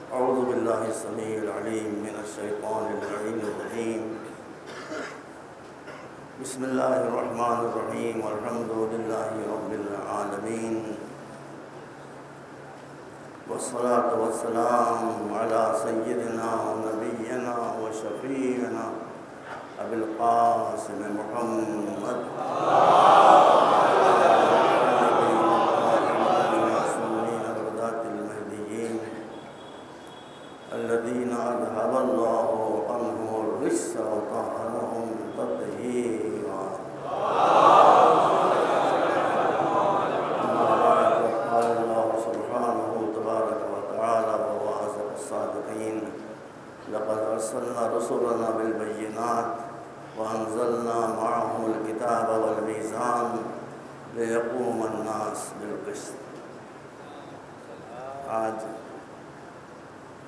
أعوذ بالله السميع العليم من الشيطان اللعين الرجيم. بسم الله الرحمن الرحيم. والحمد لله رب العالمين، والصلاة والسلام على سيدنا ونبينا وشفيعنا أبي القاسم محمد الذين أذهب الله عنهم الرجس وطهرهم تطهيرا. قال الله سبحانه تبارك وتعالى وهو أصدق الصادقين: لقد أرسلنا رسلنا بالبينات وأنزلنا معهم الكتاب والميزان ليقوم الناس بالقسط. آج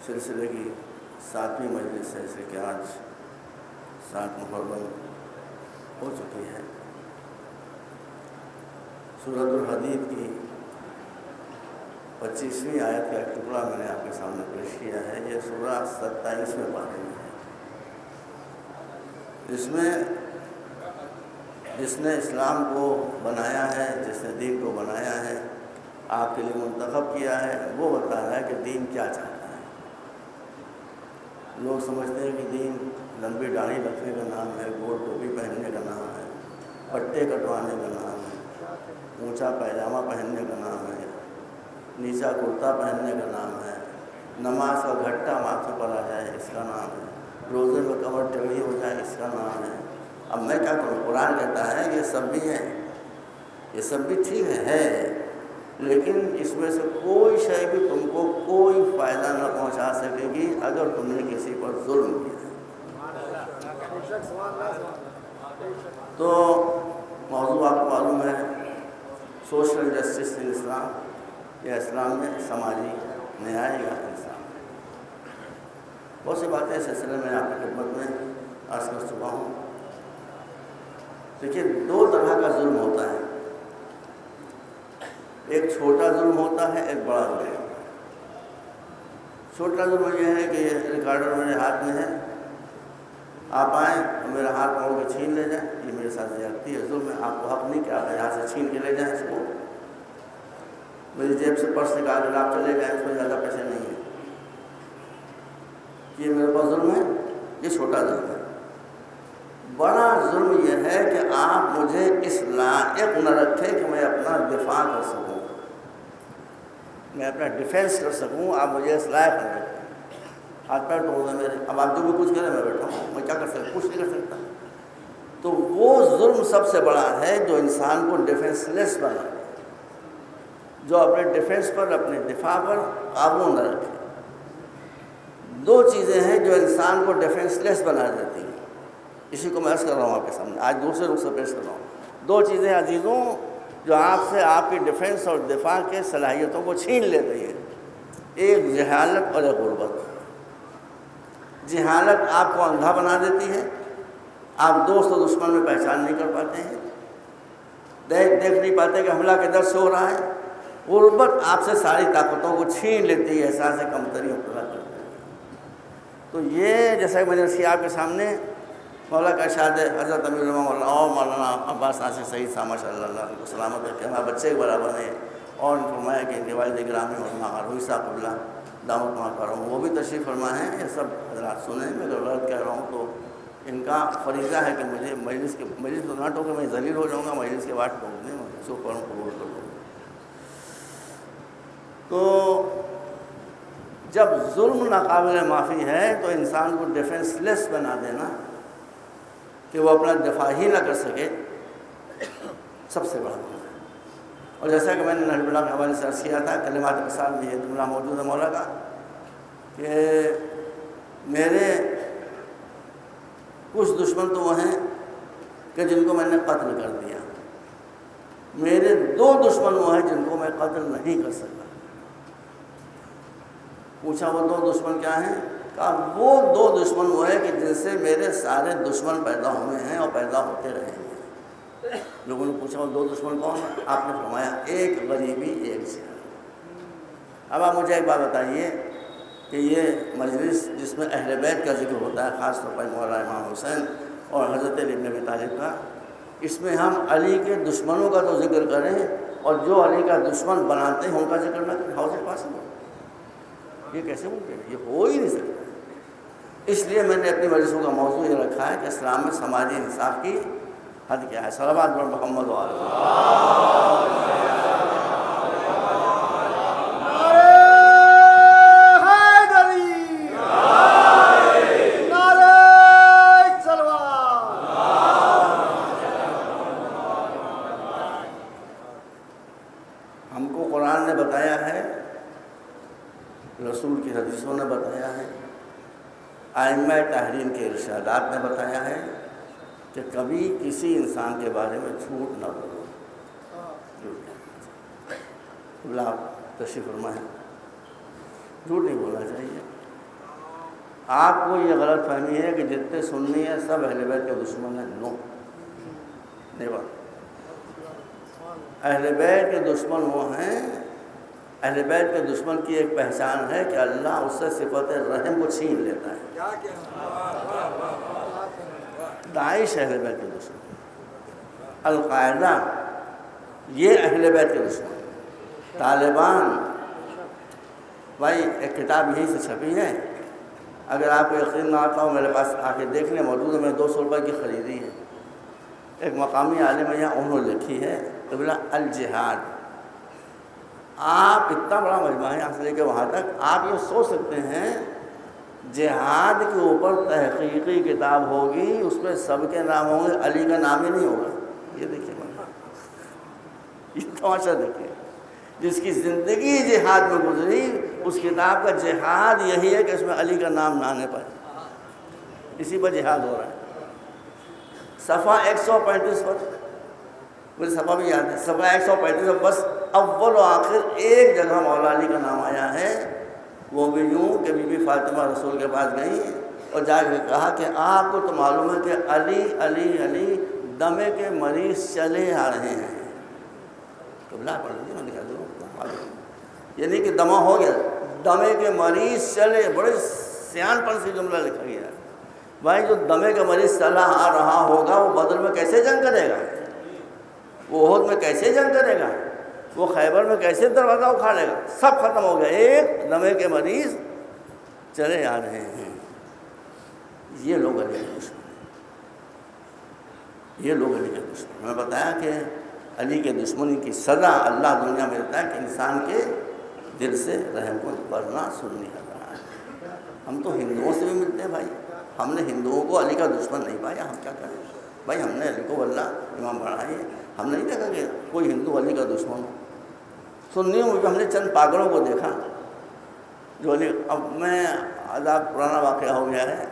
سلسلے کی 7ویں مجلس ہے، اسے کہ آج 7 محرم ہو چکی ہے۔ سورۃ الحدید کی 25ویں آیت کا ایک ٹکڑا میں نے آپ کے سامنے پیش کیا ہے۔ یہ سورہ 27ویں پارے میں ہے۔ اس میں جس نے اسلام کو بنایا ہے، جس نے دین کو بنایا ہے، آپ کے لیے منتخب کیا ہے، وہ بتا رہا ہے کہ دین کیا چاہتا ہے۔ لوگ سمجھتے ہیں کہ دین لمبی داڑھی رکھنے کا نام ہے، گول ٹوپی پہننے کا نام ہے، پٹے کٹوانے کا نام ہے، اونچا پائجامہ پہننے کا نام ہے، نیچا کرتا پہننے کا نام ہے، نماز کا گھٹا ماتھے پر آ جائے اس کا نام ہے، روزے میں کمر ٹیڑھی ہو جائے اس کا نام ہے۔ اب میں کیا کروں؟ قرآن کہتا ہے یہ سب بھی ہے، یہ سب بھی ٹھیک ہے، لیکن اس میں سے کوئی شے بھی تم کو کوئی فائدہ نہ پہنچا سکے گی اگر تم نے کسی پر ظلم کیا ہے۔ تو موضوع آپ کو معلوم ہے، سوشل جسٹس ان اسلام، یا اسلام میں سماجی نیائے یا انصاف۔ بہت سی باتیں اس سلسلے میں آپ کی خدمت میں عرض کر چکا ہوں۔ دیکھیے، 2 طرح کا ظلم ہوتا ہے، ایک چھوٹا ظلم ہوتا ہے، ایک بڑا ظلم ہوتا ہے۔ چھوٹا ظلم یہ ہے کہ یہ ریکارڈر میرے ہاتھ میں ہے، آپ آئیں اور میرا ہاتھ موڑ کے چھین لے جائیں، یہ میرے ساتھ زیادتی ہے، ظلم ہے۔ آپ کو حق نہیں کہ آپ یہاں سے چھین کے لے جائیں اس کو۔ میری جیب سے پرس نکال کر آپ چلے گئے، اس میں زیادہ پیسے نہیں ہیں، یہ میرے پاس ظلم ہے، یہ چھوٹا ظلم ہے۔ بڑا ظلم یہ ہے کہ آپ مجھے اس لائق نہ رکھیں کہ میں اپنا دفاع کر سکوں، میں اپنا ڈیفینس کر سکوں، آپ مجھے اس لائق نہ رکھیں۔ ہاتھ پیر ٹوڑ دیں میرے، اب آپ جو بھی کچھ کریں میں بیٹھا ہوں، میں کیا کر سکتا؟ کچھ نہیں کر سکتا۔ تو وہ ظلم سب سے بڑا ہے جو انسان کو ڈیفینس لیس بنا دے، جو اپنے ڈیفینس پر، اپنے دفاع پر قابو نہ رکھے۔ 2 چیزیں ہیں جو انسان کو ڈیفینس لیس بنا دیتی ہیں، اسی کو میں عرض کر رہا ہوں آپ کے سامنے، آج دوسرے رخ سے پیش کر رہا ہوں۔ 2 چیزیں عزیزوں جو آپ سے آپ کی ڈیفینس اور دفاع کے صلاحیتوں کو چھین لیتی ہیں، ایک جہالت اور ایک غربت۔ جہالت آپ کو اندھا بنا دیتی ہے، آپ دوست و دشمن میں پہچان نہیں کر پاتے ہیں، دیکھ نہیں پاتے کہ حملہ کدھر سے ہو رہا ہے۔ غربت آپ سے ساری طاقتوں کو چھین لیتی ہے، احساس کمتری پیدا کرتی ہے۔ تو یہ جیسا کہ میں نے رسی آپ کے سامنے مولا کا ارشاد ہے، حضرت امیر العلماء اور مولانا عباس ناصر سعید صاحب ماشاء اللہ ان کو سلامت رکھے، ہمارے بچے کے برابر ہیں، اور فرمایا کہ ان کے والد گرامی علماء روئی صاحب قبلہ دعوت ماں کر رہا ہوں، وہ بھی تشریف فرما ہیں۔ یہ سب حضرات سنیں، میں اگر غلط کہہ رہا ہوں تو ان کا فریضہ ہے کہ مجھے مجلس تو نہ ٹوکے، میں ذلیل ہو جاؤں گا، مجلس کے بعد ٹوک دیں، اس کو قبول کر لوں۔ تو جب ظلم ناقابل معافی ہے تو انسان کو ڈیفینس لیس بنا دینا کہ وہ اپنا دفاع ہی نہ کر سکے، سب سے بڑا ظلم ہے۔ اور جیسا کہ میں نے نحل بلاغ کے حوالے سے عرض کیا تھا، کلمات مثال میں یہ جملہ موجود ہے مولا کا کہ میرے کچھ دشمن تو وہ ہیں کہ جن کو میں نے قتل کر دیا، میرے 2 دشمن وہ ہیں جن کو میں قتل نہیں کر سکتا۔ پوچھا وہ 2 دشمن کیا ہیں؟ کہا وہ 2 دشمن وہ ہیں کہ جن سے میرے سارے دشمن پیدا ہوئے ہیں اور پیدا ہوتے رہے ہیں۔ لوگوں نے پوچھا وہ 2 دشمن کون ہیں؟ آپ نے فرمایا ایک غریبی، ایک جہالت۔ اب آپ مجھے ایک بات بتائیے کہ یہ مجلس جس میں اہل بیت کا ذکر ہوتا ہے، خاص طور پر مولانا امام حسین اور حضرت علی بن ابی طالب کا، اس میں ہم علی کے دشمنوں کا تو ذکر کریں اور جو علی کا دشمن بناتے ہیں ان کا ذکر نہ کریں، ہاؤ از اٹ پاسبل؟ یہ کیسے ممکن ہے؟ یہ ہو ہی نہیں سکتا۔ اس لیے میں نے اپنی مجلسوں کا موضوع یہ رکھا ہے کہ اسلام میں سماجی انصاف کی حد کیا ہے۔ صلوات بر محمد و آلہ۔ ہم کو قرآن نے بتایا ہے، رسول کی حدیثوں نے بتایا ہے، ائمہ تحریم کے ارشادات نے بتایا ہے کہ کبھی کسی انسان کے بارے میں جھوٹ نہ بولو۔ اللہ تشریف فرما ہے، جھوٹ نہیں بولنا چاہیے۔ آپ کو یہ غلط فہمی ہے کہ جتنے سنی ہیں سب اہل بیت کے دشمن ہیں، نو، نیور۔ اہل بیت کے دشمن وہ ہیں، اہل بیت کے دشمن کی ایک پہچان ہے کہ اللہ اس سے صفت رحم کو چھین لیتا ہے۔ داعش اہل بیت کے دشمن، القاعدہ یہ اہل بیت کے دشمن، طالبان، بھائی ایک کتاب یہیں سے چھپی ہے، اگر آپ کو یقین نہ آتا ہو میرے پاس آ کے دیکھ لیں، موجود ہے، میں 200 روپے کی خریدی ہے، ایک مقامی عالم یہاں انہوں نے لکھی ہے قبلہ الجہاد۔ آپ اتنا بڑا مجموعہ ہے یہاں سے لے کے وہاں تک، آپ یہ سوچ سکتے ہیں جہاد کے اوپر تحقیقی کتاب ہوگی، اس میں سب کے نام ہوں گے، علی کا نام ہی نہیں ہوگا۔ یہ دیکھیے یہ تماشا دیکھیے، جس کی زندگی جہاد میں گزری اس کتاب کا جہاد یہی ہے کہ اس میں علی کا نام نہ آنے پائے، اسی پر جہاد ہو رہا ہے۔ صفحہ 135 پر، مجھے صفحہ بھی یاد ہے، صفحہ 135 پر بس اول و آخر ایک جگہ مولا علی کا نام آیا ہے، وہ بھی یوں کہ بی بی فاطمہ رسول کے پاس گئیں اور جا کے کہا کہ آپ کو تو معلوم ہے کہ علی علی علی دمے کے مریض چلے آ رہے ہیں۔ تو بلا پڑھ لیجیے، میں دکھا دوں، یہ نہیں کہ دمہ ہو گیا، دمے کے مریض چلے، بڑے سیان پن سے جملہ لکھا گیا ہے۔ بھائی جو دمے کا مریض چلا آ رہا ہوگا وہ بدر میں کیسے جنگ کرے گا؟ وہ احد میں کیسے جنگ کرے گا؟ وہ خیبر میں کیسے دروازہ اکھاڑ لے گا؟ سب ختم ہو گیا، ایک دمے کے مریض چلے آ رہے ہیں۔ یہ لوگ علی کے دشمن ہیں، یہ لوگ علی کے دشمن۔ میں بتایا کہ علی کے دشمنی کی سزا اللہ دنیا میں دیتا ہے کہ انسان کے دل سے رحم کو ورنہ سننی رہا ہے۔ ہم تو ہندوؤں سے بھی ملتے ہیں بھائی، ہم نے ہندوؤں کو علی کا دشمن نہیں پایا، ہم کیا کریں بھائی؟ ہم نے علی کو واللہ امام بنایا ہے، ہم نہیں دیکھا کہ کوئی ہندو علی کا دشمن ہو۔ سنیوں میں بھی ہم نے چند پاگلوں کو دیکھا جو علی، اب میں عذاب پرانا واقعہ ہو گیا ہے،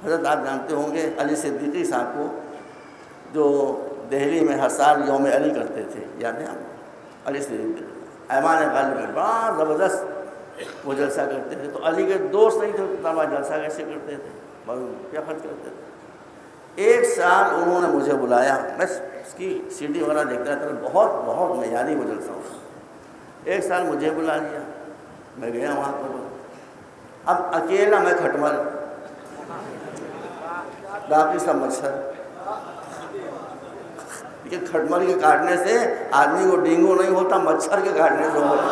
حضرت آپ جانتے ہوں گے علی صدیقی صاحب کو، جو دہلی میں ہر سال یوم علی کرتے تھے، یاد ہے آپ؟ علی صدیقی ایمان غالب میں بڑا زبردست وہ جلسہ کرتے تھے، تو علی کے دوست نہیں تھے اتنا بڑا جلسہ کیسے کرتے تھے، کیا خرچ کرتے تھے۔ ایک سال انہوں نے مجھے بلایا، میں اس کی سی ڈی وغیرہ دیکھتا تھا، بہت بہت معیاری وہ جلسہ ہوتا۔ ایک سال مجھے بلا لیا، میں گیا وہاں پر، اب اکیلا میں کھٹمل، باقی سب مچھر، لیکن کھٹمل کے کاٹنے سے آدمی کو ڈینگو نہیں ہوتا، مچھر کے کاٹنے سے ہوتا۔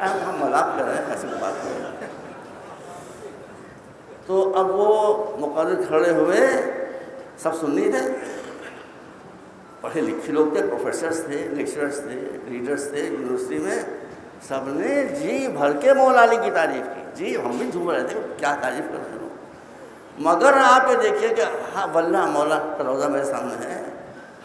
ہم مذاق کر رہے ہیں، ایسی بات نہیں۔ تو اب وہ مقرر کھڑے ہوئے، سب سنی تھے، پڑھے لکھے لوگ تھے، پروفیسرز تھے، لیکچررز تھے، ریڈرز تھے یونیورسٹی میں، سب نے جی بھر کے مولا علی کی تعریف کی۔ جی ہم بھی جھوم رہے تھے، کیا تعریف کر رہے ہیں، مگر آپ یہ دیکھیے کہ ہاں واللہ مولا کا روضہ میرے سامنے ہے،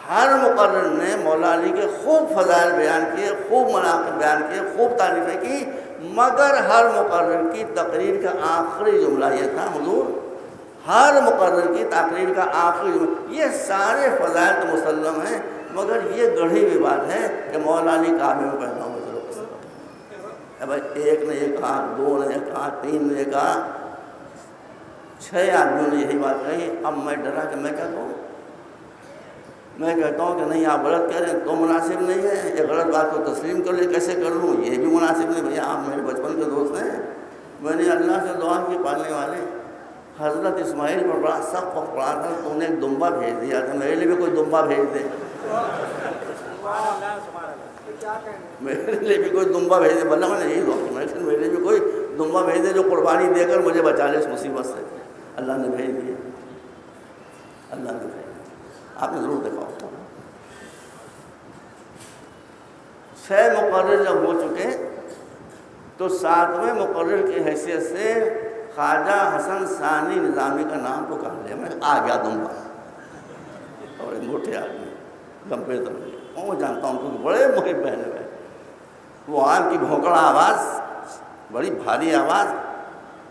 ہر مقرر نے مولا علی کے خوب فضائل بیان کیے، خوب مناقب بیان کیے، خوب تعریفیں کی، مگر ہر مقرر کی تقریر کا آخری جملہ یہ تھا، حضور ہر مقرر کی تقریر کا آخری جملہ، یہ سارے فضائل تو مسلم ہیں، مگر یہ گڑھی ہوئی بات ہے کہ مولا علی کعبے میں پیدا ہوئے تھے۔ بھائی ایک نے یہ کہا، دو نے یہ کہا، تین نے یہ کہا، 6 آدمیوں نے یہی بات کہی۔ اب میں ڈرا کہ میں کیا کہوں، میں کہتا ہوں کہ نہیں آپ غلط کہہ رہے ہیں تو مناسب نہیں ہے، یہ غلط بات کو تسلیم کر لے کیسے کر لوں، یہ بھی مناسب نہیں۔ بھیا آپ میرے بچپن کے دوست ہیں، میں نے اللہ سے دعا کی پالنے والے حضرت اسماعیل پر بڑا سخت وقت پڑا تھا، تو انہیں ایک دمبا بھیج دیا تھا، میرے لیے بھی کوئی دمبا بھیج دے، میرے لیے بھی کوئی دمبا بھیج دے۔ بلّہ میں نے یہی دعا کی، میں میرے لیے بھی کوئی دمبا بھیج دے جو قربانی دے کر مجھے بچا لے اس مصیبت سے۔ اللہ نے بھیج دیا، اللہ نے بھیج دیا، آپ نے ضرور دیکھا ہوگا۔ 6 مقرر جب ہو چکے تو 7ویں مقرر کی حیثیت سے خواجہ حسن ثانی نظامی کا نام پکار لیا۔ میں آ گیا دمبا، اور ایک موٹے آدمی لمبے تلے، وہ جانتا ہوں کیونکہ بڑے محب بہن ہوئے، وہ آگ کی بھونکڑا آواز، بڑی بھاری آواز،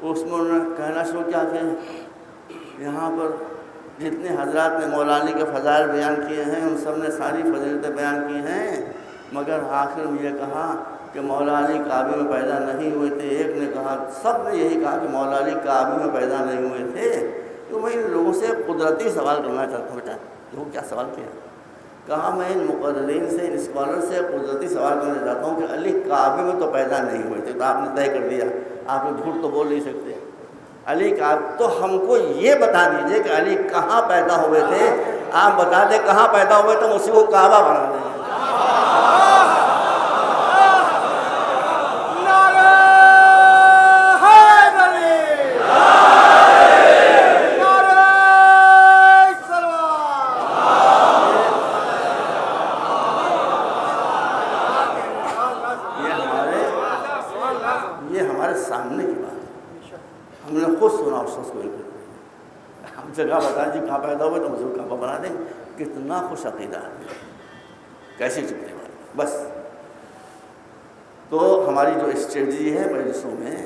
اس میں انہوں نے کہنا شروع کیا کہ یہاں پر جتنے حضرات نے مولا علی کے فضائل بیان کیے ہیں ان سب نے ساری فضیلتیں بیان کی ہیں، مگر آخر میں یہ کہا کہ مولا علی کعبے میں پیدا نہیں ہوئے تھے۔ ایک نے کہا، سب نے یہی کہا کہ مولا علی کعبے میں پیدا نہیں ہوئے تھے۔ تو میں ان لوگوں سے قدرتی سوال کرنا چاہتا ہوں، بیٹا وہ کیا سوال کیا؟ کہا میں ان مقررین سے، ان اسکالر سے قدرتی سوال کرنا چاہتا ہوں کہ علی کعبے میں تو پیدا نہیں ہوئے تھے، تو آپ نے طے کر دیا، آپ لوگ جھوٹ تو بول نہیں سکتے۔ علی کعبہ تو ہم کو یہ بتا دیجئے کہ علی کہاں پیدا ہوئے تھے، آپ بتا دیں کہاں پیدا ہوئے تو اسی کو کعبہ بنا دیں۔ یہ ہمارے سامنے کی بات ہے، ہم نے خود سنا اور سچ کو ہم جگہ بتائیں جی کہاں پیدا ہوئے تو مجھے کعبہ بنا دیں۔ کتنا خوش عقیدہ ہے، کیسی چکنے والی بس۔ تو ہماری جو اسٹریٹجی ہے مجلسوں میں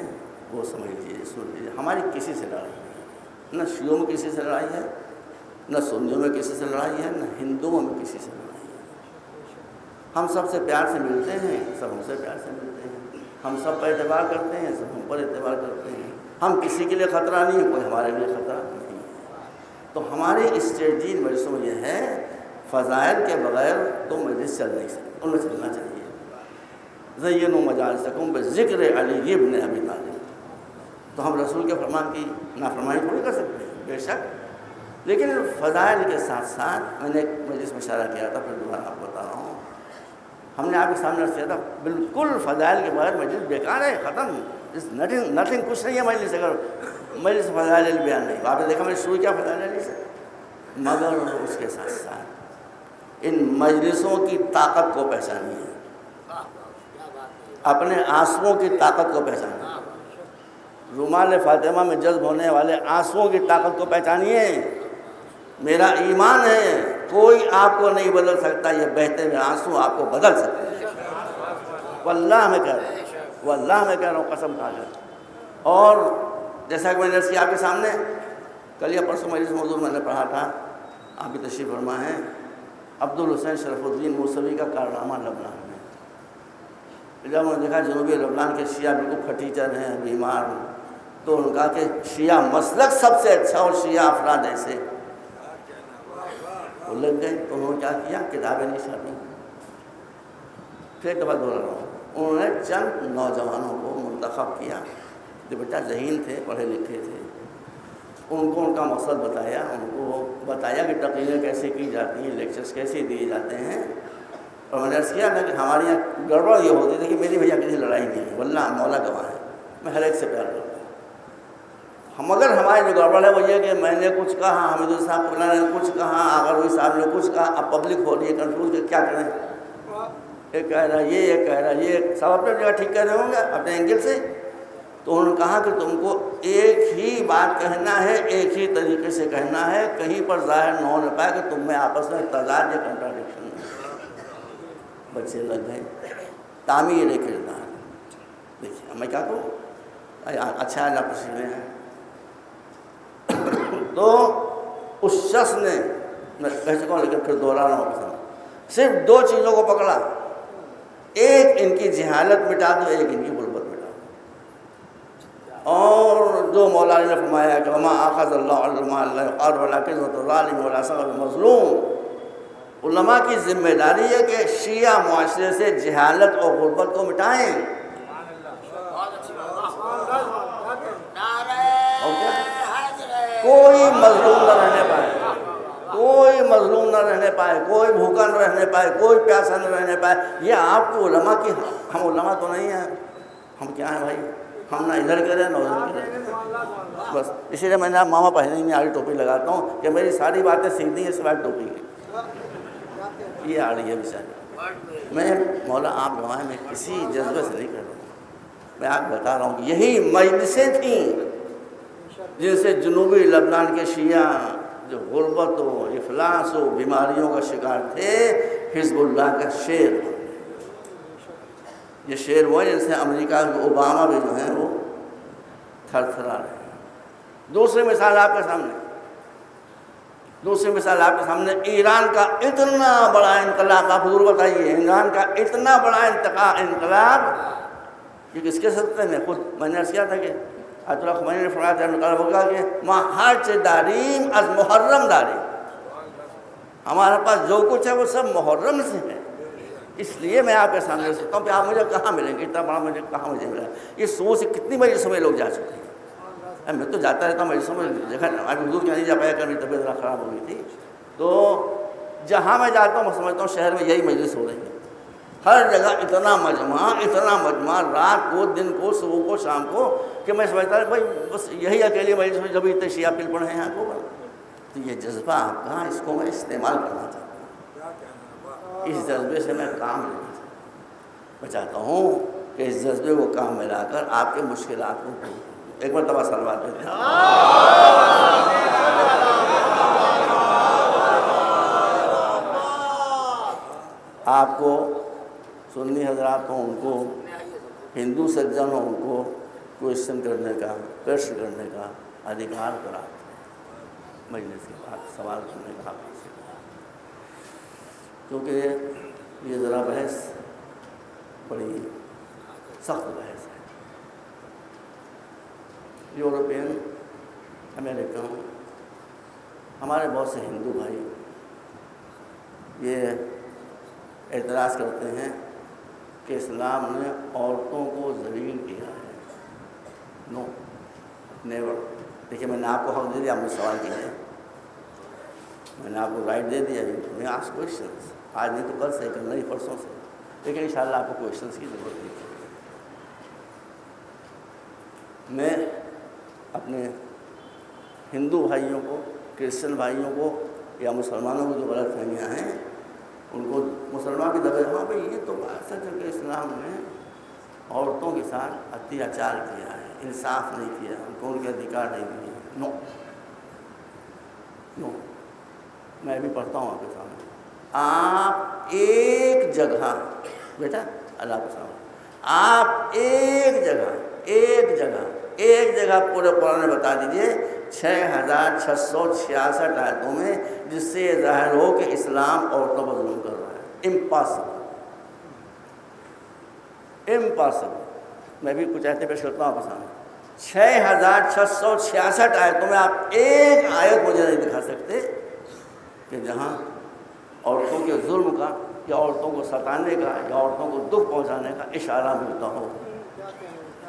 وہ سمجھ لیجیے، سن لیجیے، ہماری کسی سے لڑائی نہیں، نہ شیعوں میں کسی سے لڑائی ہے، نہ سنیوں میں کسی سے لڑائی ہے، نہ ہندوؤں میں کسی سے لڑائی ہے۔ ہم سب سے پیار سے ملتے ہیں، سب ہم سے پیار سے ملتے ہیں، ہم سب پر اعتبار کرتے ہیں، سب ہم پر اعتبار کرتے ہیں، ہم کسی کے لیے خطرہ نہیں ہے، کوئی ہمارے لیے خطرہ نہیں ہے۔ تو ہماری اسٹریٹجی مجلسوں میں یہ ہے، فضائل کے بغیر تو مجلس چل نہیں سکتی، ان میں چلنا چاہیے۔ زینوا مجالسکم بذکر علی ابن ابی طالب۔ تو ہم رسول کے فرمان کی نافرمانی تھوڑی کر سکتے ہیں، بے شک، لیکن فضائل کے ساتھ ساتھ میں نے ایک مجلس میں اشارہ کیا تھا، پھر دوبارہ آپ کو بتا رہا ہوں، ہم نے آپ کے سامنے کیا تھا بالکل فضائل کے بغیر مجلس بیکار ہے، ختم، نتھنگ، کچھ نہیں ہے مجلس اگر مجلس فضائل بیان نہیں۔ آپ نے دیکھا میں نے شروع کیا فضائل علی سے، مگر اس کے ساتھ ساتھ ان مجلسوں کی طاقت کو پہچانیے، اپنے آنسوؤں کی طاقت کو پہچانیے، رومال فاطمہ میں جذب ہونے والے آنسوؤں کی طاقت کو پہچانیے۔ میرا ایمان ہے کوئی آپ کو نہیں بدل سکتا، یہ بہتے ہوئے آنسو آپ کو بدل سکتے ہیں، واللہ میں کہہ رہا ہوں، واللہ میں کہہ رہا ہوں، قسم کھا کر۔ اور جیسا کہ میں نے عرض کیا آپ کے سامنے، کل یا پرسوں مجلس موضوع میں نے پڑھا تھا، آپ بھی تشریف فرما ہیں، عبدالحسین شرف الدین موسوی کا کارنامہ لبنان میں۔ جب انہوں نے دیکھا جنوبی لبنان کے شیعہ بالکل پھٹیچر ہیں، بیمار، تو انہوں نے کہا کہ شیعہ مسلک سب سے اچھا اور شیعہ افراد ایسے، وہ لگ گئے۔ تو انہوں نے کیا کیا، کتابیں نہیں چھاپی۔ پھر ایک دفعہ دوہرا رہا ہوں، انہوں نے چند نوجوانوں کو منتخب کیا جو بیٹا ذہین تھے، پڑھے لکھے تھے، ان کو ان کا مقصد بتایا، ان کو بتایا کہ تقریریں کیسے کی جاتی ہیں، لیکچرز کیسے دیے جاتے ہیں۔ اور میں نے عرض کیا کہ ہمارے یہاں گڑبڑ یہ ہوتی تھی کہ میری بھیا کسی لڑائی نہیں ہے، واللہ مولا گواہ ہے، میں ہر ایک سے پیار کرتا ہوں۔ مگر ہماری جو گڑبڑ ہے وہ یہ کہ میں نے کچھ کہا، حمید صاحب قبلہ نے کچھ کہا، آغروی صاحب نے کچھ کہا، اب پبلک ہو رہی ہے کنفیوز کہ کیا کریں، ایک کہہ رہا یہ، ایک کہہ رہا یہ، سب اپنے جگہ ٹھیک کہہ رہے ہوں گے اپنے اینگل سے۔ تو انہوں نے کہا کہ تم کو ایک ہی بات کہنا ہے، ایک ہی طریقے سے کہنا ہے، کہیں پر ظاہر نہ ہونے پائے کہ تم میں آپس میں تضاد یا کنٹراڈکشن ہے۔ بچے لگ گئے، تعمیر کردار۔ دیکھیے میں کیا کہوں، اچھا ہے آپ تشریف ہیں۔ تو اس شخص نے، میں کہہ چکا ہوں لیکن پھر دوہرا رہا ہوں، صرف 2 چیزوں کو پکڑا، ایک ان کی جہالت مٹا دو، ایک ان کی غربت مٹا دو۔ اور جو مولا علی نے فرمایا کہ وما اخذ اللہ علم اللہ اور ولکن ظالم ولا صغر مظلوم، علماء کی ذمہ داری ہے کہ شیعہ معاشرے سے جہالت اور غربت کو مٹائیں. کوئی مظلوم نہ رہنے پائے، کوئی مظلوم نہ رہنے پائے، کوئی بھوکا نہ رہنے پائے، کوئی پیاسا نہ رہنے پائے. یہ آپ کو علماء کی، ہم علماء تو نہیں ہیں، ہم کیا ہیں بھائی؟ ہم نہ ادھر کریں نہ ادھر کریں. بس اسی لیے میں نے ماما پہنے میں آڑی ٹوپی لگاتا ہوں کہ میری ساری باتیں سیدھی ہیں سوائے ٹوپی کی. یہ آڑی ہے بیچاری. میں مولا آپ گوائیں، میں کسی جذبے سے نہیں کر رہا ہوں، میں آپ بتا رہا ہوں کہ یہی مجلسیں تھیں جن سے جنوبی لبنان کے شیعہ جو غربت و افلاس و بیماریوں کا شکار تھے، حزب اللہ کا شعر. یہ شعر وہ ہے جن سے امریکہ کے اوباما بھی جو ہیں وہ تھر تھرا رہے ہیں. دوسری مثال آپ کے سامنے ایران کا اتنا بڑا انقلاب. آپ حضور بتائیے، ایران کا اتنا بڑا انقلاب یہ کس کے سطح میں؟ خود میں نے عرض کیا تھا کہ آیت اللہ خمینی نے فرمایا انقلاب ہوگا کہ ما حج داریم از محرم داریم. ہمارے پاس جو کچھ ہے وہ سب محرم سے ہے. اس لیے میں آپ کے سامنے سکتا ہوں کہ آپ مجھے کہاں ملیں گے، اتنا بڑا مجھے کہاں ملا. یہ سوچ کتنی مجلسوں میں لوگ جا چکے ہیں. میں تو جاتا رہتا ہوں مجلسوں میں، جگہ آج حضور کیا نہیں جا پایا، کبھی طبیعت ذرا خراب ہو گئی تھی. تو جہاں میں جاتا ہوں میں سمجھتا ہوں شہر میں یہی مجلس ہو رہی ہے. ہر جگہ اتنا مجمع، رات کو، دن کو، صبح کو، شام کو، کہ میں سمجھتا ہوں بھائی بس یہی اکیلی مجلس میں جب اتنے شیعہ پل پڑے ہیں یہاں کو. تو یہ جذبہ آپ کا، اس کو میں استعمال کرنا چاہتا ہوں. اس جذبے سے میں کام لینا چاہتا ہوں. میں چاہتا ہوں کہ اس جذبے کو کام میں لا کر آپ کے مشکلات کو دور کروں. ایک مرتبہ صلوات دیتے ہیں. آپ کو سنی حضرات ہوں، ان کو ہندو سجن ہوں، ان کو کوشچن کرنے کا، پرشن کرنے کا ادھیکار کرا مجلس کے بعد سوال کرنے کا حق حاصل. کیونکہ یہ ذرا بحث بڑی سخت بحث ہے. یورپین، امریکن، ہمارے بہت سے ہندو بھائی یہ اعتراض کرتے ہیں کہ اسلام نے عورتوں کو ذلیل کیا ہے. نو، نیور. دیکھیے میں نے آپ کو حق دے دیا، آپ نے سوال کیے، میں نے آپ کو رائٹ دے دیا. میں آسک کوشچنس، آج نہیں تو کل سے، کل نہیں پرسوں سے، لیکن انشاءاللہ آپ کو کوشچنس کی ضرورت نہیں. میں اپنے ہندو بھائیوں کو، کرسچن بھائیوں کو یا مسلمانوں کو جو غلط فہمیاں ہیں ان کو مسلمان کی طرف، ہاں بھائی یہ تو بات سچ ہے کہ اسلام نے عورتوں کے ساتھ اتیاچار کیا ہے، انصاف نہیں کیا، ان کو ان کے ادھیکار نہیں دیے. نو نو، میں بھی پڑھتا ہوں آپ کے سامنے. آپ ایک جگہ، بیٹا اللہ کے سامنے، آپ ایک جگہ پورے قرآن میں بتا دیجئے 6666 آیتوں میں جس سے یہ ظاہر ہو کہ اسلام عورتوں پر ظلم کر رہا ہے. امپاسبل. میں بھی کچھ آیتیں پیش کرتا ہوں آپ کے سامنے. 6666 آیتوں میں آپ ایک آیت مجھے نہیں دکھا سکتے کہ جہاں عورتوں کے ظلم کا یا عورتوں کو ستانے کا یا عورتوں کو دکھ پہنچانے کا اشارہ ملتا ہو.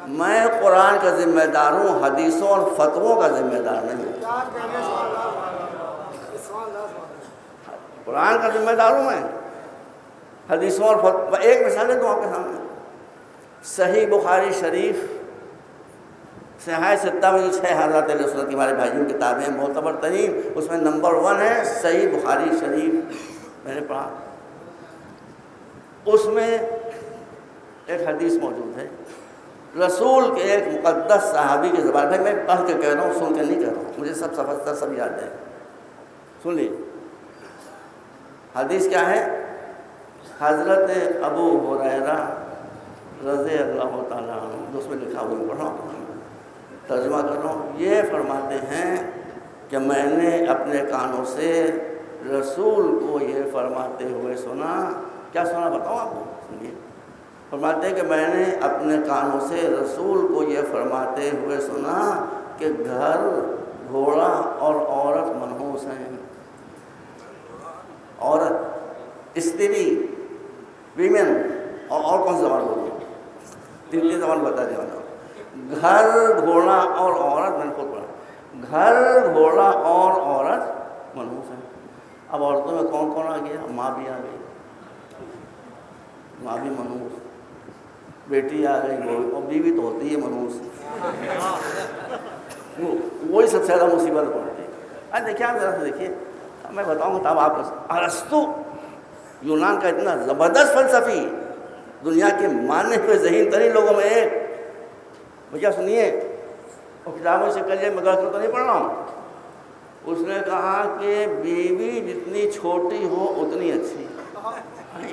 میں قرآن کا ذمہ دار ہوں، حدیثوں اور فتووں کا ذمہ دار نہیں ہوں. قرآن کا ذمہ دار ہوں میں، حدیثوں اور فتووں. ایک مثال دوں آپ کے سامنے. صحیح بخاری شریف صحیح ستہ میں جو 6 حضرات علیہ السنت کی ہمارے بھائیوں کی کتابیں ہیں معتبر ترین، اس میں نمبر 1 ہے صحیح بخاری شریف. میں نے پڑھا، اس میں ایک حدیث موجود ہے رسول کے ایک مقدس صحابی کی زبان. بھائی میں پڑھ کے کہہ رہا ہوں، سن کے نہیں کہہ رہا ہوں، مجھے سب صفحہ سب یاد ہے. سن لیجیے حدیث کیا ہے. حضرت ابو ہریرہ رضی اللہ تعالیٰ عنہ، اس میں لکھا ہوا پڑھ رہا ہوں، ترجمہ کر رہا ہوں. یہ فرماتے ہیں کہ میں نے اپنے کانوں سے رسول کو یہ فرماتے ہوئے سنا. کیا سنا بتاؤں آپ کو؟ سنیے. فرماتے ہیں کہ میں نے اپنے کانوں سے رسول کو یہ فرماتے ہوئے سنا کہ گھر، گھوڑا اور عورت منحوس ہیں. عورت استری ویمن اور کون سی زبان بولوں؟ تین زبان بتا دیا گھر گھوڑا اور عورت. میں نے خود پڑھا گھر گھوڑا اور عورت منحوس ہے. اب عورتوں میں کون کون آ گیا؟ ماں بھی آ گئی, ماں بھی منحوس, بیٹی آ گئی, اور بیوی تو ہوتی ہے منحوس, وہی سب سے زیادہ مصیبت پڑتی ہے. ارے دیکھیے آپ ذرا سے دیکھیے, میں بتاؤں گا تب آپ کو. ارسطو یونان کا اتنا زبردست فلسفی, دنیا کے ماننے ہوئے ذہین ترین لوگوں میں ایک. بھیا سنیے, اور کتابوں سے کلیے میں غلط تو نہیں پڑھ رہا ہوں. اس نے کہا کہ بیوی جتنی چھوٹی ہو اتنی اچھی.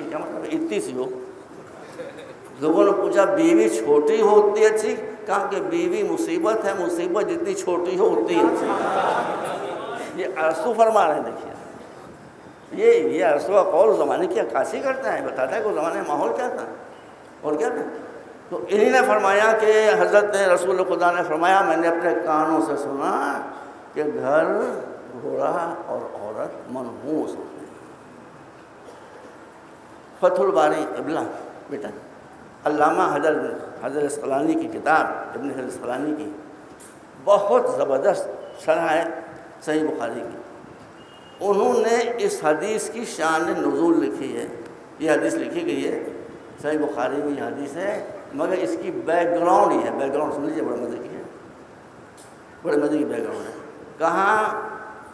کیا مطلب اتنی سی ہو؟ لوگوں نے پوچھا بیوی چھوٹی ہو اتنی اچھی؟ کہا کہ بیوی مصیبت ہے, مصیبت جتنی چھوٹی ہو اتنی اچھی. یہ ارسطو فرما رہے ہیں. دیکھیے یہ ارسطو کا قول زمانے کی عکاسی کرتا ہے, بتاتا ہے کہ زمانے میں ماحول کیا تھا اور کیا تھا. تو انہی نے فرمایا کہ حضرت رسول خدا نے فرمایا, میں نے اپنے کانوں سے سنا کہ گھر گھوڑا اور عورت منحوس ہوتے ہیں. فتح الباری ابلا بیٹا علامہ حجر اسقلانی کی کتاب, ابن حجر اسقلانی کی بہت زبردست شرح ہے صحیح بخاری کی. انہوں نے اس حدیث کی شان نزول لکھی ہے. یہ حدیث لکھی گئی ہے صحیح بخاری میں, یہ حدیث ہے, مگر اس کی بیک گراؤنڈ ہی ہے. بیک گراؤنڈ سن لیجیے, بڑے مزے کی ہے, بڑے مزے کی بیک گراؤنڈ ہے. کہاں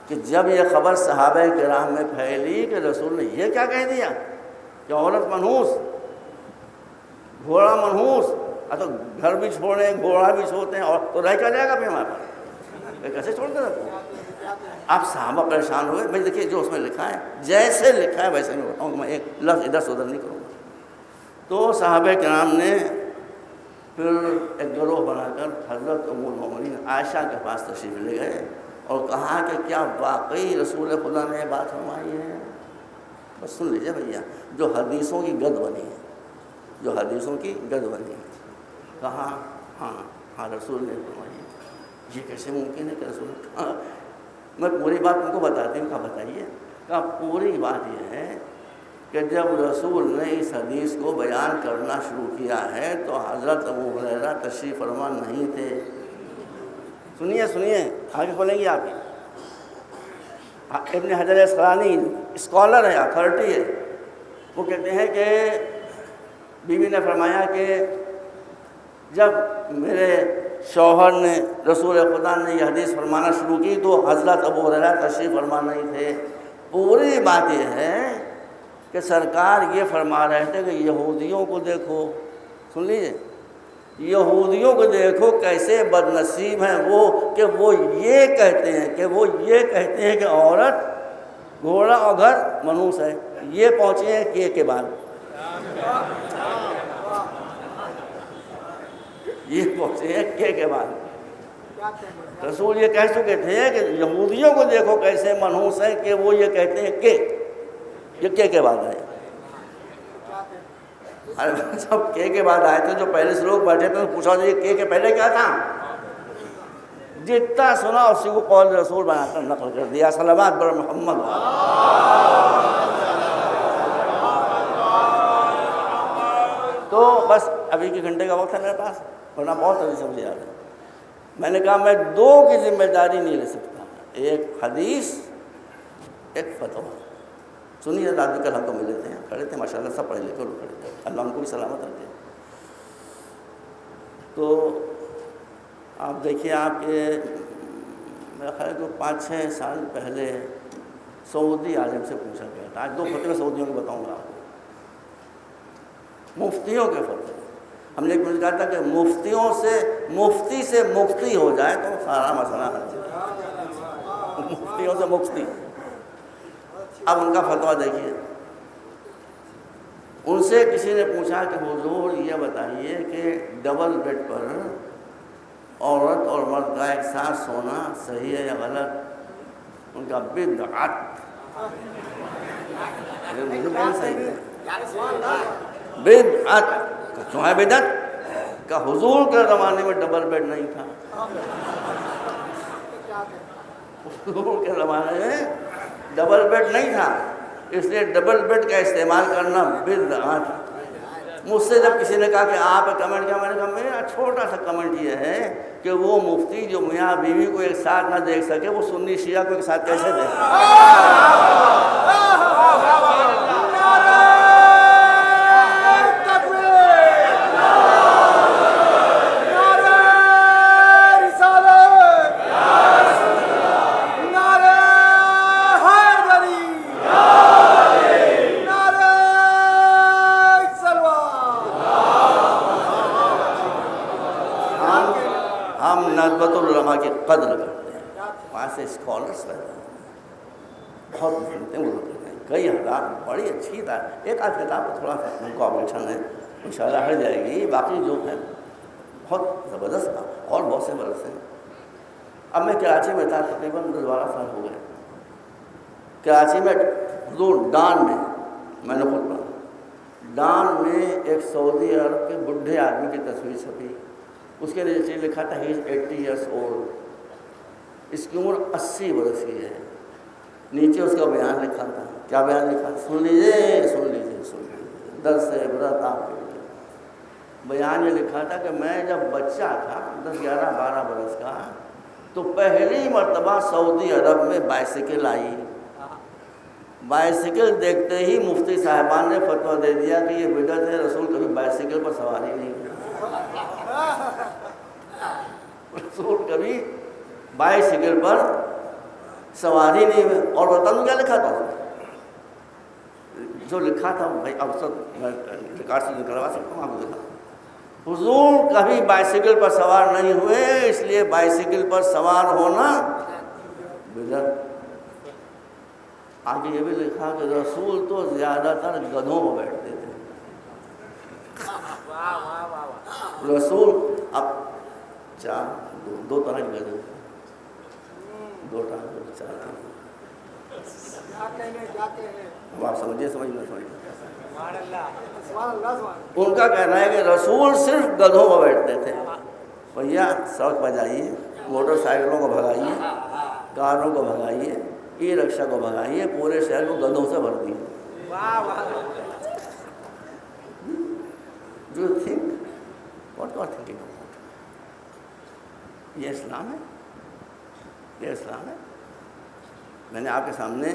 کہ جب یہ خبر صحابہ کرام میں پھیلی کہ رسول نے یہ کیا کہہ دیا کہ عورت منحوس, گھوڑا منحوس, تو گھر بھی چھوڑیں, گھوڑا بھی چھوڑتے ہیں, اور تو رہ کیا جائے گا پھر ہمارے پاس؟ کیسے چھوڑتے ہیں آپ؟ صحابہ پریشان ہوئے. بھائی دیکھیے جو اس میں لکھا ہے, جیسے لکھا ہے ویسے میں بتاؤں کہ میں ایک لفظ ادھر سے ادھر نہیں کروں گا. تو صحابہ کرام نے پھر ایک گروہ بنا کر حضرت ام المومنین عائشہ کے پاس تشریف لے گئے اور کہا کہ کیا واقعی رسول خدا نے یہ بات فرمائی ہے؟ بس سن لیجیے بھیا, جو حدیثوں کی گد بنی ہے, جو حدیثوں کی گد بنی ہے. کہا ہاں رسول نے فرمائی. یہ کیسے ممکن ہے کہ رسول نے؟ میں پوری بات ان کو بتاتی ہوں. کہا بتائیے. کہا پوری بات یہ ہے کہ جب رسول نے اس حدیث کو بیان کرنا شروع کیا ہے تو حضرت ابو ہریرہ تشریف فرما نہیں تھے. سنیے آگے کھولیں گے آپ. ابن حجر اسقلانی اسکالر ہے, اتھارٹی ہے. وہ کہتے ہیں کہ بیوی نے فرمایا کہ جب میرے شوہر نے, رسول خدا نے یہ حدیث فرمانا شروع کی تو حضرت ابو ہریرہ تشریف فرما نہیں تھے. پوری بات یہ ہے کہ سرکار یہ فرما رہے تھے کہ یہودیوں کو دیکھو, سن لیجیے, یہودیوں کو دیکھو کیسے بد نصیب ہیں وہ, کہ وہ یہ کہتے ہیں کہ عورت گھوڑا اور گھر منحوس ہے. یہ پہنچے ہیں کے بعد, یہ پہنچے ہیں کے بعد. رسول یہ کہہ چکے تھے کہ یہودیوں کو دیکھو کیسے منحوس ہیں, کہ وہ یہ کہتے ہیں کہ یہ کے بعد آئے. سب کے بعد آئے تھے, جو پہلے سے لوگ بیٹھے تھے پوچھا یہ کے پہلے کیا تھا؟ جتنا سنا اسی کو قول رسول بنا کر نقل کر دیا. صلوات بر محمد. تو بس ابھی کے گھنٹے کا وقت ہے میرے پاس, ورنہ بہت ساری سمجھ آ رہی. میں نے کہا میں دو کی ذمہ داری نہیں لے سکتا, ایک حدیث ایک فتویٰ. سنیے رات بھی کل ہم کو ملے تھے, کھڑے تھے ماشاء اللہ, سب پڑھے لکھے لوگ کھڑے تھے, اللہ ان کو بھی سلامت رکھے. تو آپ دیکھیے, آپ کے میرا خیال ہے کہ 5-6 سال پہلے سعودی عالم سے پوچھا گیا تھا. آج 2 فتوے سعودیوں کے بتاؤں گا آپ کو, مفتیوں کے فتوے. ہم نے کہا تھا کہ مفتی سے مفتی ہو جائے تو سارا مسئلہ ہے. مفتیوں سے مفتی. اب ان کا فتویٰ دیکھیے. ان سے کسی نے پوچھا کہ حضور یہ بتائیے کہ ڈبل بیڈ پر عورت اور مرد کا ایک ساتھ سونا صحیح ہے یا غلط؟ ان کا بدعت. بدعت کیوں ہے بدعت؟ کہ حضور کے زمانے میں ڈبل بیڈ نہیں تھا. حضور کے زمانے میں ڈبل بیڈ نہیں تھا. اس لیے ڈبل بیڈ کا استعمال کرنا بدعت۔ مجھ سے جب کسی نے کہا کہ آپ کمنٹ کیا، میں نے کہا میرا چھوٹا سا کمنٹ یہ ہے کہ وہ مفتی جو میاں بیوی کو ایک ساتھ نہ دیکھ سکے وہ سنی شیعہ کو ایک ساتھ کیسے دیکھ سکے؟ ہم ندوۃ العلماء کی قدر کرتے ہیں، وہاں سے اسکالرس رہتے ہیں، بہت محنتیں وہ لوگ کرتے ہیں، کئی ہزار، بڑی اچھی تھا۔ ایک آدھ کتاب کو تھوڑا سا کوآپریشن ہے، انشاءاللہ ہٹ جائے گی، باقی جو ہے بہت زبردست تھا، اور بہت سے برس ہیں۔ اب میں کراچی میں تھا، تقریباً 10-12 سال ہو گئے۔ کراچی میں حضور ڈان میں نے خود پڑھا، ڈان میں ایک سعودی عرب کے بڈھے آدمی کی تصویر چھپی، اس کے نیچے لکھا تھا ہی از 80 ایئرس اولڈ، اس کی عمر 80 برس کی ہے۔ نیچے اس کا بیان لکھا تھا، کیا بیان لکھا؟ سن لیجیے سن لیجیے سن لیجیے، درس عبرت آپ کے لیے۔ بیان یہ لکھا تھا کہ میں جب بچہ تھا 10-11-12 برس کا، تو پہلی مرتبہ سعودی عرب میں بائسیکل آئی۔ بائسیکل دیکھتے ہی مفتی صاحبان نے فتویٰ دے دیا کہ یہ بدعت ہے، رسول کبھی بائسیکل پر سواری نہیں ہوئی، رسول کبھی بائسیکل پر سواری نہیں ہوئی۔ اور بتا دوں کیا لکھا تھا اس میں؟ جو لکھا تھا بھائی اب سب میں ریکارڈ سے نکلوا سکتا ہوں، آپ کو دکھا، حضور کبھی بائسیکل پر سوار نہیں ہوئے، اس لیے بائسیکل پر سوار ہونا بدعت۔ آگے یہ بھی لکھا کہ رسول تو زیادہ تر گدھوں میں بیٹھتے تھے۔ رسول اب دو طرح کے گدھے، دو طرح کے چار طرح۔ اب آپ سمجھیے ان کا کہنا ہے کہ رسول صرف گدھوں میں بیٹھتے تھے۔ بھیا سڑک پر جائیے، موٹر سائیکلوں کو بھگائیے، کاروں کو بھگائیے، ای رکشا کو بھگائیے، پورے شہر کو گدھوں سے بھر دیے۔ Do you think what you are thinking about? یہ اسلام ہے؟ یہ اسلام ہے؟ میں نے آپ کے سامنے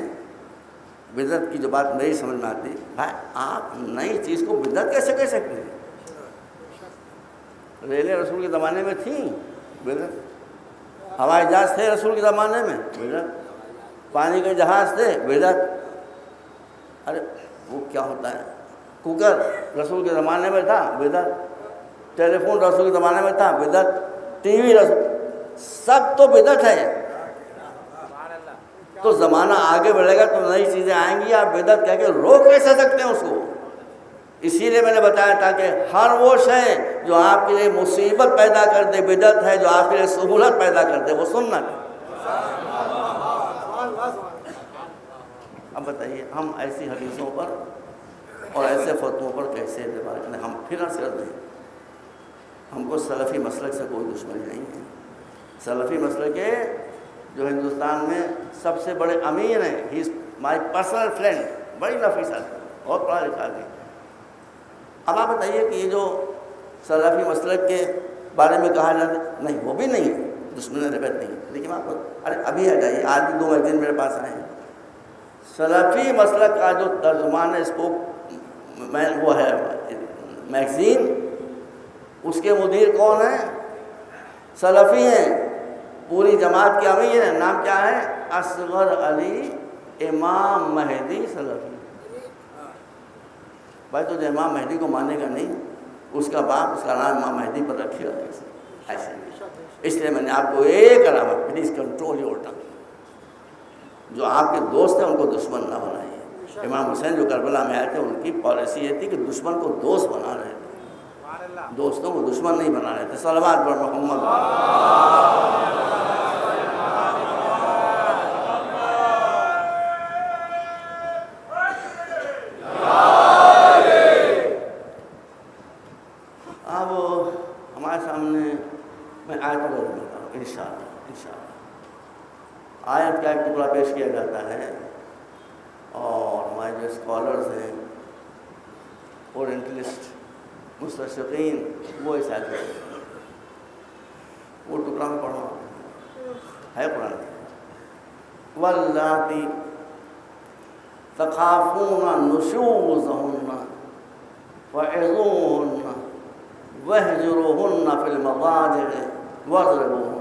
بدعت کی جو بات نہیں سمجھ میں آتی، بھائی آپ نئی چیز کو بدعت کیسے کہہ سکتے ہیں؟ ریلیں رسول کے زمانے میں تھیں، بدعت۔ ہوائی جہاز تھے رسول کے زمانے میں، بدعت۔ پانی کے جہاز تھے، بدعت۔ ارے وہ کیا ہوتا ہے؟ کوکر رسول کے زمانے میں تھا، بدعت۔ ٹیلی فون رسول کے زمانے میں تھا، بدعت۔ ٹی وی رسول، سب تو بدعت ہے۔ تو زمانہ آگے بڑھے گا تو نئی چیزیں آئیں گی، آپ بدعت کہہ کے روک کیسے سکتے ہیں اس کو؟ اسی لیے میں نے بتایا تھا کہ ہر وہ شے جو آپ کے لیے مصیبت پیدا کر دے بدعت ہے، جو آپ کے لیے سہولت پیدا کر دے وہ سنت ہے۔ اب بتائیے ہم ایسی حدیثوں پر اور ایسے فتووں پر کیسے اعتبار کریں؟ ہم پھر عرض کر دیں، ہم کو سلفی مسلک سے کوئی دشمنی نہیں ہے۔ سلفی مسلک کے جو ہندوستان میں سب سے بڑے امیر ہیں، ہی از مائی پرسنل فرینڈ، بڑی نفیس آدمی، بہت پڑھا لکھا آدمی۔ اب آپ بتائیے کہ یہ جو سلفی مسلک کے بارے میں کہا جاتا ہے، نہیں وہ بھی نہیں ہے، دشمن نسبت نہیں ہے، لیکن آپ ارے ابھی آ جائیے، آج بھی 2 میگزین میرے پاس آئے ہیں۔ سلفی مسلک کا جو ترجمان وہ ہے میگزین، اس کے مدیر کون ہیں؟ سلفی ہیں، پوری جماعت کے امیر ہیں۔ نام کیا ہے؟ اصغر علی امام مہدی سلفی۔ بھائی تو جو امام مہدی کو مانے گا نہیں، اس کا باپ اس کا نام امام مہدی پر رکھے گا ایسے۔ اس لیے میں نے آپ کو ایک علامت، پلیز کنٹرول یور ٹنگ۔ جو آپ کے دوست ہیں ان کو دشمن نہ بنائیے۔ امام حسین جو کربلا میں آئے تھے، ان کی پالیسی یہ تھی کہ دشمن کو دوست بنا رہے تھے، دوستوں کو دشمن نہیں بنا رہے تھے۔ صلوات پر محمد۔ اب ہمارے سامنے میں آیت کو دیتا ہوں، انشاءاللہ آیت کا ایک ٹکڑا پیش کیا جاتا ہے، اور ہمارے جو اسکالرز ہیں اورینٹلسٹ مستشرقین وہ ایسا کرتے ہیں، وہ ٹکڑا میں پڑھنا ہے قرآن میں، واللاتی تخافون نشوزہن فعظوہن وہجروہن فی المضاجع واضربوہن۔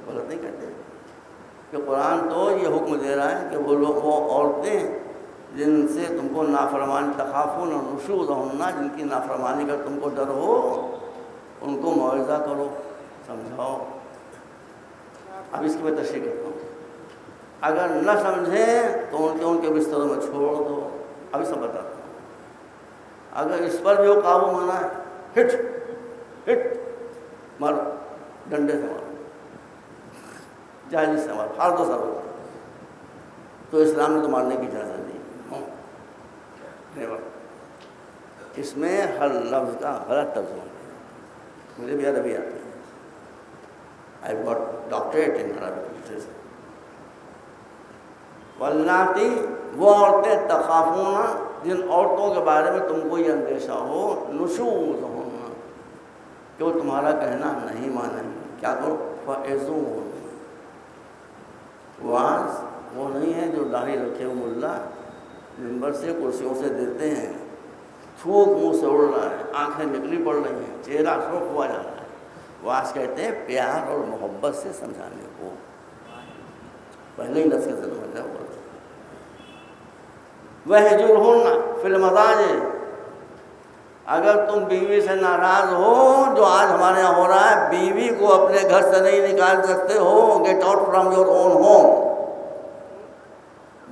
غلط نہیں کہتے کہ قرآن تو یہ حکم دے رہا ہے کہ وہ لوگ، وہ عورتیں جن سے تم کو نافرمانی، تخافون اور نشوزہن، جن کی نافرمانی کا تم کو ڈر ہو، ان کو موعظہ کرو، سمجھاؤ۔ اب اس کی میں تشریح کرتا ہوں، اگر نہ سمجھیں تو ان کے بستروں میں چھوڑ دو۔ ابھی سب بتاتا ہوں، اگر اس پر بھی وہ قابو مانا ہے، ہٹ مارو، ڈنڈے سے مارو، جائز سے مارو، پھاڑ دو سر، تو اسلام نے تو مارنے کی اجازت دی۔ اس میں ہر لفظ کا غلط ترجمہ ہے، مجھے بھی عربی آتی ہے، I got doctorate in Arabic literature. واللاتی، وہ عورتیں، تخافون، جن عورتوں کے بارے میں تم کو یہ اندیشہ ہو، نشوزہن، کہ وہ تمہارا کہنا نہیں مانیں، کیا کرو؟ فعظوہن۔ واعظ وہ نہیں ہے جو داڑھی رکھے ہوئے ملا ممبر سے کرسیوں سے دیتے ہیں، تھوک منہ سے اڑ رہا ہے، آنکھیں نکلی پڑ رہی ہیں، چہرہ سرخ ہوا جا رہا ہے۔ واعظ کہتے ہیں پیار اور محبت سے سمجھانے کو، پہلے ہی لفظ کا ضرور ہے وہ۔ وہجرہن فی المضاجع، اگر تم بیوی سے ناراض ہو، جو آج ہمارے یہاں ہو رہا ہے، بیوی کو اپنے گھر سے نہیں نکال سکتے ہو، get out from your own home,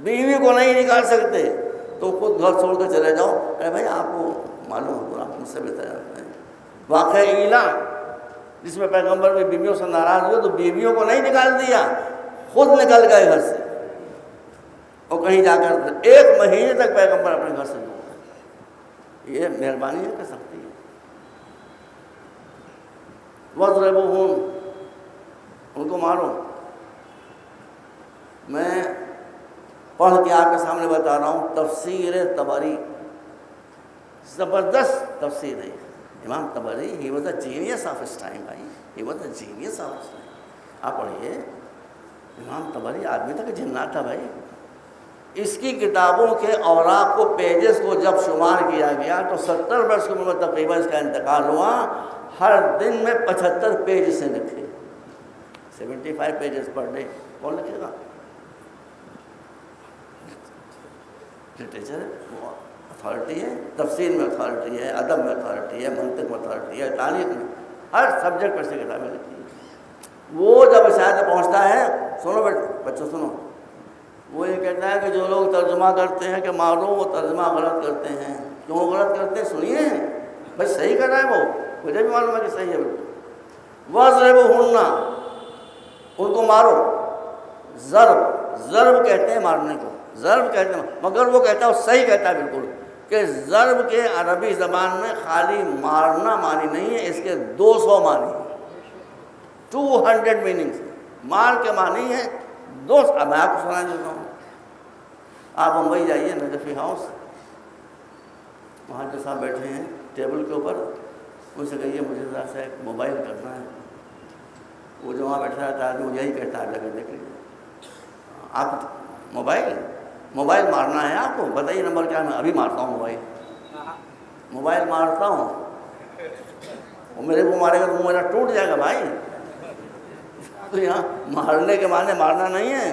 بیوی کو نہیں نکال سکتے تو خود گھر چھوڑ کے چلے جاؤ۔ ارے بھائی آپ کو معلوم ہو، آپ مجھ سے بہتر جانتے ہیں، واقعہ ایلا جس میں پیغمبر بھی بیویوں سے ناراض ہوئے تو بیویوں کو نہیں نکال دیا، خود نکل گئے گھر سے، اور کہیں جا کر 1 مہینے تک پیغمبر اپنے گھر سے دور ہے۔ یہ مہربانی ہے، کر سکتی ہے۔ وَاضْرِبُوهُمْ، ان کو مارو۔ میں پڑھ کے آپ کے سامنے بتا رہا ہوں، تفسیر طبری، زبردست تفسیر ہے امام طبری، he was a genius of his time بھائی، he was a genius of his time. آپ پڑھیے، امام طبری آدمی تھا کہ جنات تھا بھائی۔ اس کی کتابوں کے اوراق کو، پیجز کو جب شمار کیا گیا تو 70 برس کی عمر میں تقریباً اس کا انتقال ہوا۔ ہر دن میں 75 پیج سے لکھے، 75 پیجز پر ڈے۔ کون لکھے گا؟ لٹریچر وہ اتھارٹی ہے، تفسیر میں اتھارٹی ہے، ادب میں اتھارٹی ہے، منطق میں اتھارٹی ہے، تاریخ میں، ہر سبجیکٹ پر سے کتابیں لکھی ہیں۔ وہ جب شاید پہنچتا ہے، سنو بچوں سنو، وہ یہ کہتا ہے کہ جو لوگ ترجمہ کرتے ہیں کہ مارو، وہ ترجمہ غلط کرتے ہیں۔ کیوں غلط کرتے ہیں؟ سنیے بھائی، صحیح کر رہا ہے وہ، مجھے بھی معلوم ہے کہ صحیح ہے بالکل۔ وَاضْرِبُوهُنَّ، ان کو مارو۔ ضرب کہتے ہیں مارنے کو، ضرب کہتے ہیں، مگر وہ کہتا ہے، وہ صحیح کہتا ہے بالکل، کہ ضرب کے عربی زبان میں خالی مارنا معنی نہیں ہے، اس کے 200 معنی ہیں، 200 میننگز۔ مار کے معنی ہے دوست۔ اب میں آپ کو سنا دیتا ہوں، آپ ممبئی جائیے، نجفی ہاؤس، وہاں جو صاحب بیٹھے ہیں ٹیبل کے اوپر، ان سے کہیے مجھے ذرا سا ایک موبائل کرنا ہے۔ وہ جو وہاں بیٹھا رہتا ہے وہ یہی کہتا ہے، لگے دیکھ لیجیے آپ موبائل مارنا ہے آپ کو، بتائیے نمبر کیا؟ میں ابھی مارتا ہوں موبائل مارتا ہوں، اور میرے کو مارے گا تو میرا ٹوٹ جائے گا بھائی۔ تو یہاں مارنے کے معنی مارنا نہیں ہے،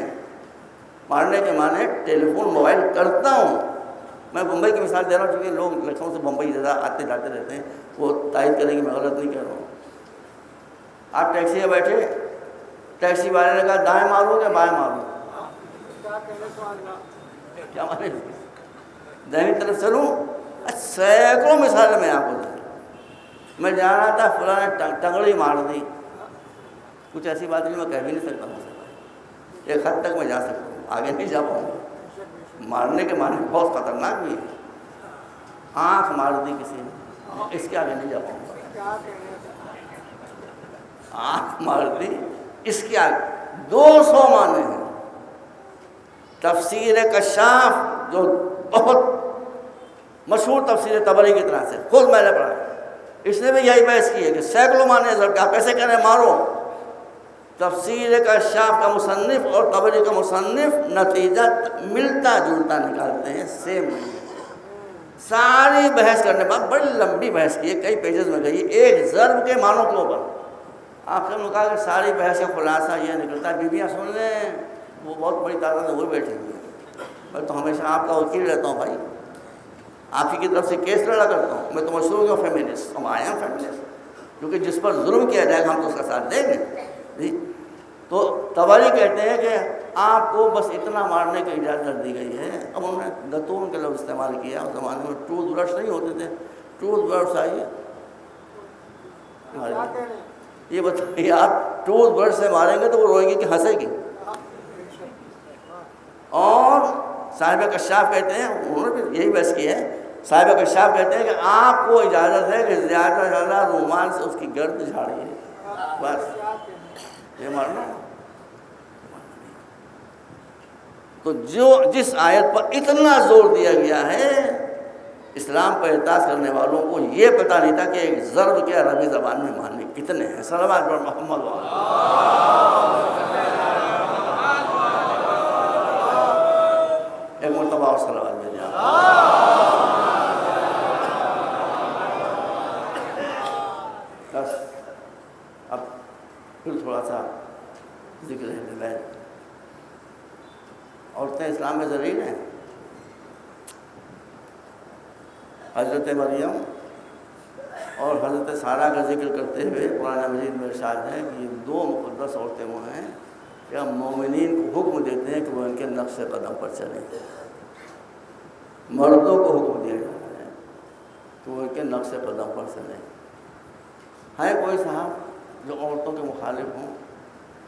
مارنے کے معنی ٹیلی فون موبائل کرتا ہوں۔ میں بمبئی کی مثال دے رہا ہوں چونکہ لوگ لکھنؤ سے بمبئی زیادہ آتے جاتے رہتے ہیں، وہ تائید کریں گے میں غلط نہیں کہہ رہا ہوں۔ آپ ٹیکسی میں بیٹھے، ٹیکسی والے نے کہا دائیں مارو کہ بائیں مارو؟ کیا مانے؟ دائیں طرف چلوں؟ سینکڑوں مثالیں میں آپ کو دوں۔ میں جا رہا تھا، فلاں نے ٹنگڑی مار دی، کچھ ایسی بات نہیں میں کہہ بھی نہیں سکتا ہوں، ایک حد تک میں جا سکتا ہوں، آگے نہیں جا پاؤں گا۔ مارنے کے معنی بہت خطرناک بھی ہے۔ آنکھ مار دی کسی نے، اس کے آگے نہیں جا پاؤں گا۔ آنکھ مار دی، اس کے آگے 200 معنی ہیں۔ تفسیر کشاف جو بہت مشہور تفسیر طبری کی طرح سے، خود میں نے پڑھا، اس نے بھی یہی بحث کی ہے کہ سینکڑوں معنی ضرب کے آپ ایسے کہہ رہے ہیں مارو. تفسیر کشاف کا مصنف اور طبری کا مصنف نتیجہ ملتا جلتا نکالتے ہیں، سیم نہیں ہے. ساری بحث کرنے کے بعد بڑی لمبی بحث کی ہے، کئی پیجز میں گئی ایک ضرب کے معنوں کے اوپر. آخر میں کہا کہ ساری بحث کا خلاصہ یہ نکلتا ہے، بیویاں سن لیں، وہ بہت بڑی تعداد میں وہ بیٹھے ہوئے ہیں. میں تو ہمیشہ آپ کا وکیل رہتا ہوں بھائی، آپ ہی کی طرف سے کیس لڑا کرتا ہوں. میں تو مشہور ہوں فیمنسٹ، ہم آئے ہیں فیمنسٹ، کیونکہ جس پر ظلم کیا جائے گا ہم تو اس کا ساتھ دیں گے جی. تو طبری کہتے ہیں کہ آپ کو بس اتنا مارنے کی اجازت دی گئی ہے. اب انہوں نے دتون کے لفظ استعمال کیا. اس زمانے میں ٹوتھ برش نہیں ہوتے تھے، ٹوتھ برش آئیے. یہ بتائیے آپ ٹوتھ برش سے ماریں گے تو وہ روئے گی کہ ہنسے گی؟ اور صاحب کشاف کہتے ہیں، انہوں نے بھی یہی بحث کی ہے، صاحب کشاف کہتے ہیں کہ آپ کو اجازت ہے کہ زیادہ سے زیادہ رومال سے اس کی گرد جھاڑیے، بس یہ مارنا. تو جس آیت پر اتنا زور دیا گیا ہے، اسلام پر اعتراض کرنے والوں کو یہ پتہ نہیں تھا کہ ایک ضرب کے عربی زبان میں معنی کتنے ہیں. صلوات پر محمد ایک مرتبہ اور صلوات بھیجیں. بس اب پھر تھوڑا سا ذکر ہے. عورتیں اسلام میں ذلیل ہیں. حضرت مریم اور حضرت سارہ کا ذکر کرتے ہوئے قرآن مجید میں ارشاد ہے کہ یہ دو مقدس عورتیں وہ ہیں کہ ہم مومنین کو حکم دیتے ہیں کہ وہ ان کے نقش قدم پر چلیں. مردوں کو حکم دیا جاتا ہے کہ وہ ان کے نقش قدم پر چلیں. ہے کوئی صاحب جو عورتوں کے مخالف ہوں،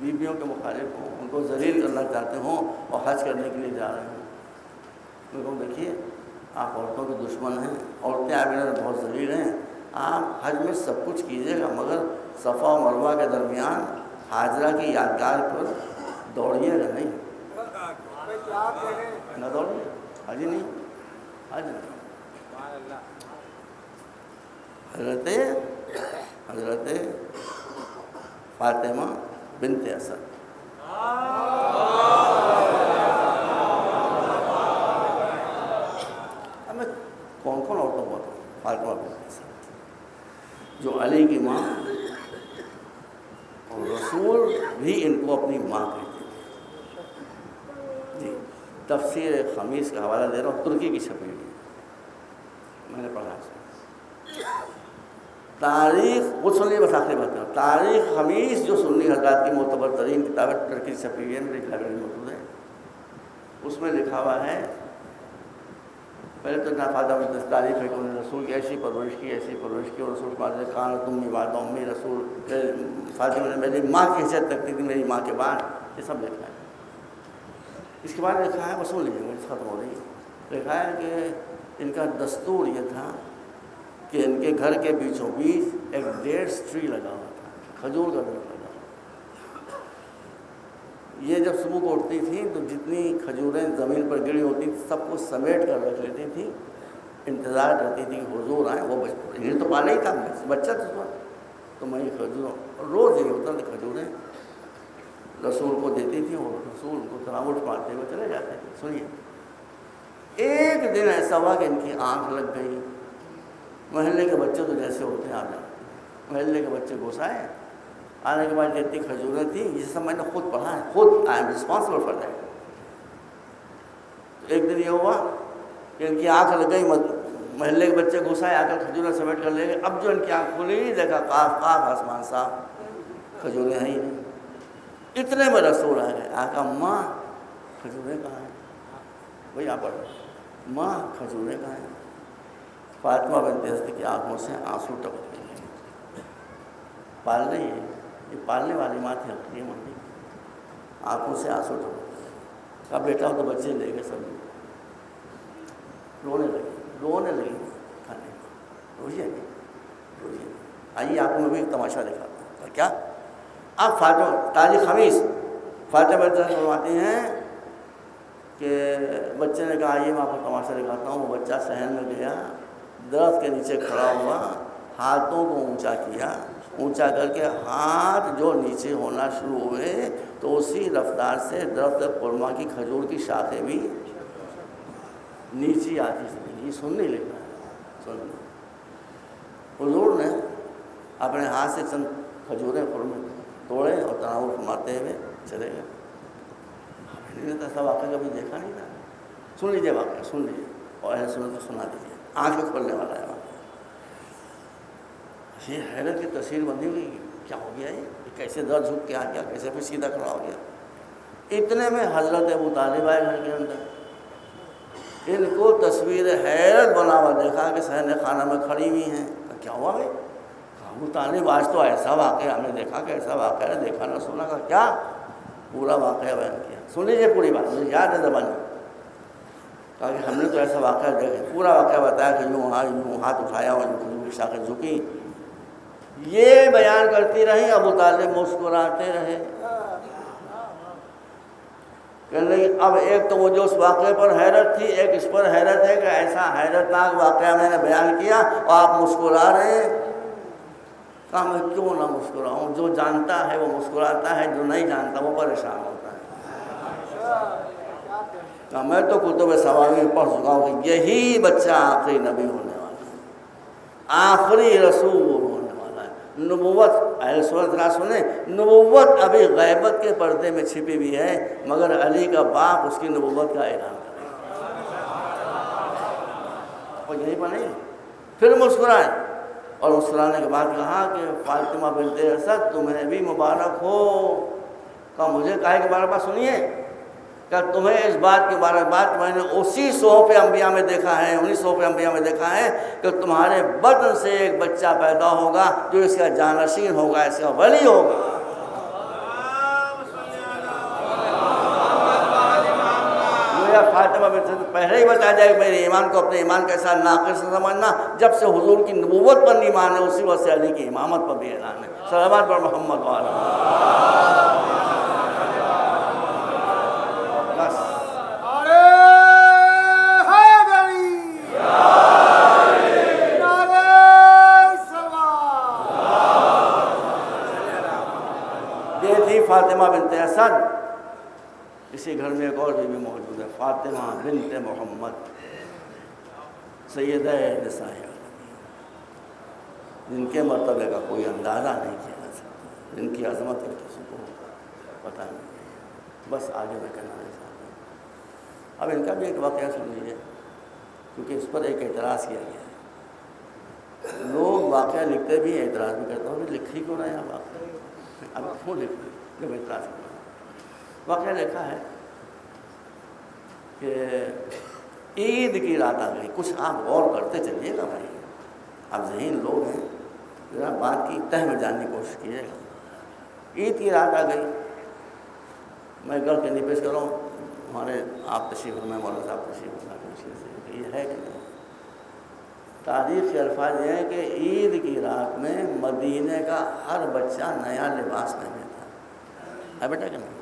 بیویوں کے مخالف ہوں، ان کو ذلیل کرنا چاہتے ہوں اور حج کرنے کے لیے جا رہے ہوں؟ میں کہوں دیکھیے آپ عورتوں کے دشمن ہیں، عورتیں آپ انہیں بہت ذلیل ہیں. آپ حج میں سب کچھ کیجیے گا مگر صفا و مروہ کے درمیان حاجرہ کی یادگار پر دوڑیے گا نہیں، نہ دوڑیے. حج نہیں، حج نہیں. حضرت فاطمہ بنت اسد اب میں کون کون عورتوں کو بتاؤں؟ فاطمہ بنت اسد جو علی کی ماں اور رسول بھی ان کو اپنی ماں کہتے تھے. جی تفسیر خمیس کا حوالہ دے رہا ہوں، ترکی کی چھپی ہوئی میں نے پڑھا. تاریخ وہ سنیے، بس آخری بات کروں. تاریخ خمیس جو سنی حضرات کی معتبر ترین کتاب ترکی سے چھپی ہوئی ہے، میری لائبریری میں موجود ہے. اس میں لکھا ہوا ہے، پہلے تو فاطمہ میں تعریف ہے کہ انہوں نے رسول کی ایسی پرورش کی، ایسی پرورش کی، اور رسول مارے خان تم بعد امی رسول فاطمہ نے میری ماں کی حیثیت رکھتی تھی، میری ماں کے بعد. یہ سب لکھا ہے. اس کے بعد لکھا ہے، وہ سن لیجیے میری ختم ہو رہی ہے. لکھا ہے کہ ان کا دستور یہ تھا کہ ان کے گھر کے بیچوں بیچ ایک ڈیٹس ٹری لگا ہوا تھا، کھجور کا درخت لگا ہوا. یہ جب صبح کو اٹھتی تھی تو جتنی کھجوریں زمین پر گری ہوتی تھی سب کو سمیٹ کر رکھ لیتی تھی. انتظار کرتی تھی کہ حضور آئیں. وہ یہ تو پالا ہی تھا، بچہ تھا تو میں یہ کھجور روز یہ ہوتا تھا، کھجوریں رسول کو دیتی تھی اور رسول کو تراوٹ مارتے ہوئے چلے جاتے تھے. سنیے، ایک دن ایسا ہوا کہ ان کی آنکھ لگ گئی. محلے کے بچے تو جیسے ہوتے ہیں آپ جانتے، محلے کے بچے گھس آئے. آنے کے بعد جتنی کھجوریں تھیں یہ سب میں نے خود پڑھا ہے، خود I am responsible for that. ایک دن یہ ہوا کہ ان کی آنکھ لگ گئی، محلے کے بچے گھس آئے، آ کر کھجوریں سمیٹ کر لے گئے. اب جو ان کی آنکھ کھلی دیکھا قاف قاف آسمان صاف، کھجوریں ہیں ہی نہیں. اتنے میں رسول آ گئے. آقا ماں کھجوریں کہاں ہیں؟ وہی آپ پڑھ ماں کھجوریں کہاں ہیں؟ فاطمہ بنت اسد کی آنکھوں سے آنسو ٹپک گئے. پالنے یہ پالنے والی ماں تھی اپنی ماں، آنکھوں سے آنسو ٹپک گئے. اب بیٹا ہو تو بچے لے گئے، سب رونے لگی کھانے کو. روئیے. آئیے آپ کو میں بھی ایک تماشا دکھاتا ہوں. کیا اب فاطمہ تاریخ خمیس فاطمہ بنت اسد فرماتی ہیں کہ بچے نے کہا آئیے میں آپ کو تماشا دکھاتا ہوں. وہ بچہ صحن میں گیا, درخت کے نیچے کھڑا ہوا, ہاتھوں کو اونچا کیا, اونچا کر کے ہاتھ جو نیچے ہونا شروع ہوئے تو اسی رفتار سے درخت خرما کی کھجور کی شاخیں بھی نیچے آتی چلی. یہ سن نہیں لیتا سن. حضور نے اپنے ہاتھ سے چند کھجوریں خرمے توڑے اور تناور فرماتے ہوئے چلے گئے. نے تو ایسا واقعہ کبھی دیکھا نہیں تھا. سن لیجیے واقعہ, سن لیجیے اور اہل سنت کو سنا دیجیے, آنکھیں کھولنے والا ہے واقعہ. یہ حیرت کی تصویر بندی ہوئی, کیا ہو گیا یہ کیسے درد جھک کے آ گیا, کیسے پھر سیدھا کھڑا ہو گیا. اتنے میں حضرت ابو طالب آئے گھر کے اندر. ان کو تصویر حیرت بنا ہوا دیکھا کہ صحن خانہ میں کھڑی ہوئی ہیں. کیا ہوا بھائی؟ ابو طالب آج تو ایسا واقعہ ہم نے دیکھا کہ ایسا واقعہ ہے دیکھا نہ سنا. کا کیا پورا واقعہ بیان کیا. سن لیجیے پوری بات, مجھے یاد ہے زبان میں. کہا کہ ہم نے تو ایسا واقعہ دیکھا, پورا واقعہ بتایا کہ یوں ہاتھ اٹھایا اور کھجور کی شاخیں جھکی. یہ بیان کرتی رہی, ابو طالب مسکراتے رہے. کہنے لگی اب ایک تو وہ جو اس واقعے پر حیرت تھی, ایک اس پر حیرت ہے کہ ایسا حیرت ناک واقعہ میں نے بیان کیا اور آپ مسکرا رہے ہیں. کہا میں کیوں نہ مسکراؤں, جو جانتا ہے وہ مسکراتا ہے, جو نہیں جانتا وہ پریشان ہوتا ہے. کہا میں تو کتب سماوی میں پڑھ چکا ہوں کہ یہی بچہ آخری نبی ہونے والا ہے, آخری رسول ہونے والا ہے. نبوت اہل سنت ذرا سنیں, نبوت ابھی غیبت کے پردے میں چھپی ہوئی ہے, مگر علی کا باپ اس کی نبوت کا اعلان کرے اور یہی پر نہیں. پھر مسکرائے اور مسکرانے کے بعد کہا کہ فاطمہ بنت اسد تمہیں بھی مبارک ہو. کہا مجھے کہے کے بارے بات سنیے, کہ تمہیں اس بات کے بارے بات میں نے اسی صحف انبیاء میں دیکھا ہے, انہی صحف انبیاء میں دیکھا ہے کہ تمہارے بدن سے ایک بچہ پیدا ہوگا جو اس کا جانشین ہوگا, اس کا ولی ہوگا. فاطمہ بنت اسد پہلے ہی بتا جائے کہ میرے ایمان کو اپنے ایمان کے ساتھ ناقص نہ سمجھنا. جب سے حضور کی نبوت پر ایمان ہے اسی وقت سے علی کی امامت پر بھی اعلان ہے. صلوات پر محمد وعلیہ. فاطمہ بنت اسد. اسی گھر میں ایک اور بھی موجود ہے, فاطمہ بنت محمد سیدہ نساء العالمین, جن کے مرتبے کا کوئی اندازہ نہیں کیا جا سکتا, جن کی عظمت ہے کسی کو پتہ نہیں. بس آگے میں کہنا نہیں چاہتا ہوں. اب ان کا بھی ایک واقعہ سن لیجیے, کیونکہ اس پر ایک اعتراض کیا گیا ہے. لوگ واقعہ لکھتے بھی اعتراض بھی کرتے ہیں, لکھ ہی کیوں رہے ہیں واقعہ, اب کیوں لکھ رہے جب اعتراض کرنا. واقعہ لکھا ہے کہ عید کی رات آ گئی. کچھ آپ غور کرتے چلیے گا بھائی, آپ ذہین لوگ ہیں, ذرا بات کی تہ میں جاننے کی کوشش کیجیے گا. عید کی رات آ گئی. میں گھر کے نہیں پیش کر رہا ہوں, ہمارے آپ تشریف فرمائے, مولانا صاحب تشریف فرمائے, یہ ہے کہ نہیں. تاریخ کے الفاظ یہ ہیں کہ عید کی رات میں مدینے کا ہر بچہ نیا لباس پہنے تھا. ہے بیٹا کہ نہیں؟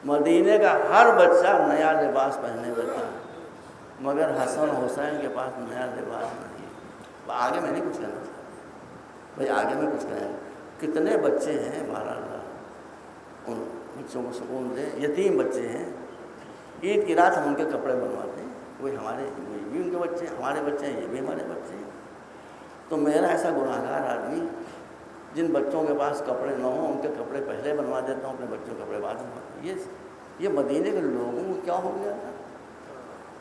مدینے کا ہر بچہ نیا لباس پہنے ہوئے تھا, مگر حسن حسین کے پاس نیا لباس نہیں. آگے میں نہیں کچھ کہنا چاہتا بھائی, آگے میں کچھ کہیں. کتنے بچے ہیں بہرحال ان بچوں کو سکون دے, یتیم بچے ہیں. عید کی رات ہم ان کے کپڑے بنواتے ہیں, وہی ہمارے وہی بھی ان کے بچے ہیں, ہمارے بچے ہیں, یہ بھی ہمارے بچے ہیں. تو میرا ایسا گناہگار آدمی جن بچوں کے پاس کپڑے نہ ہوں ان کے کپڑے پہلے بنوا دیتا ہوں, اپنے بچوں کے کپڑے بعد بنواتا ہوں. یہ مدینے کے لوگوں کو کیا ہو گیا تھا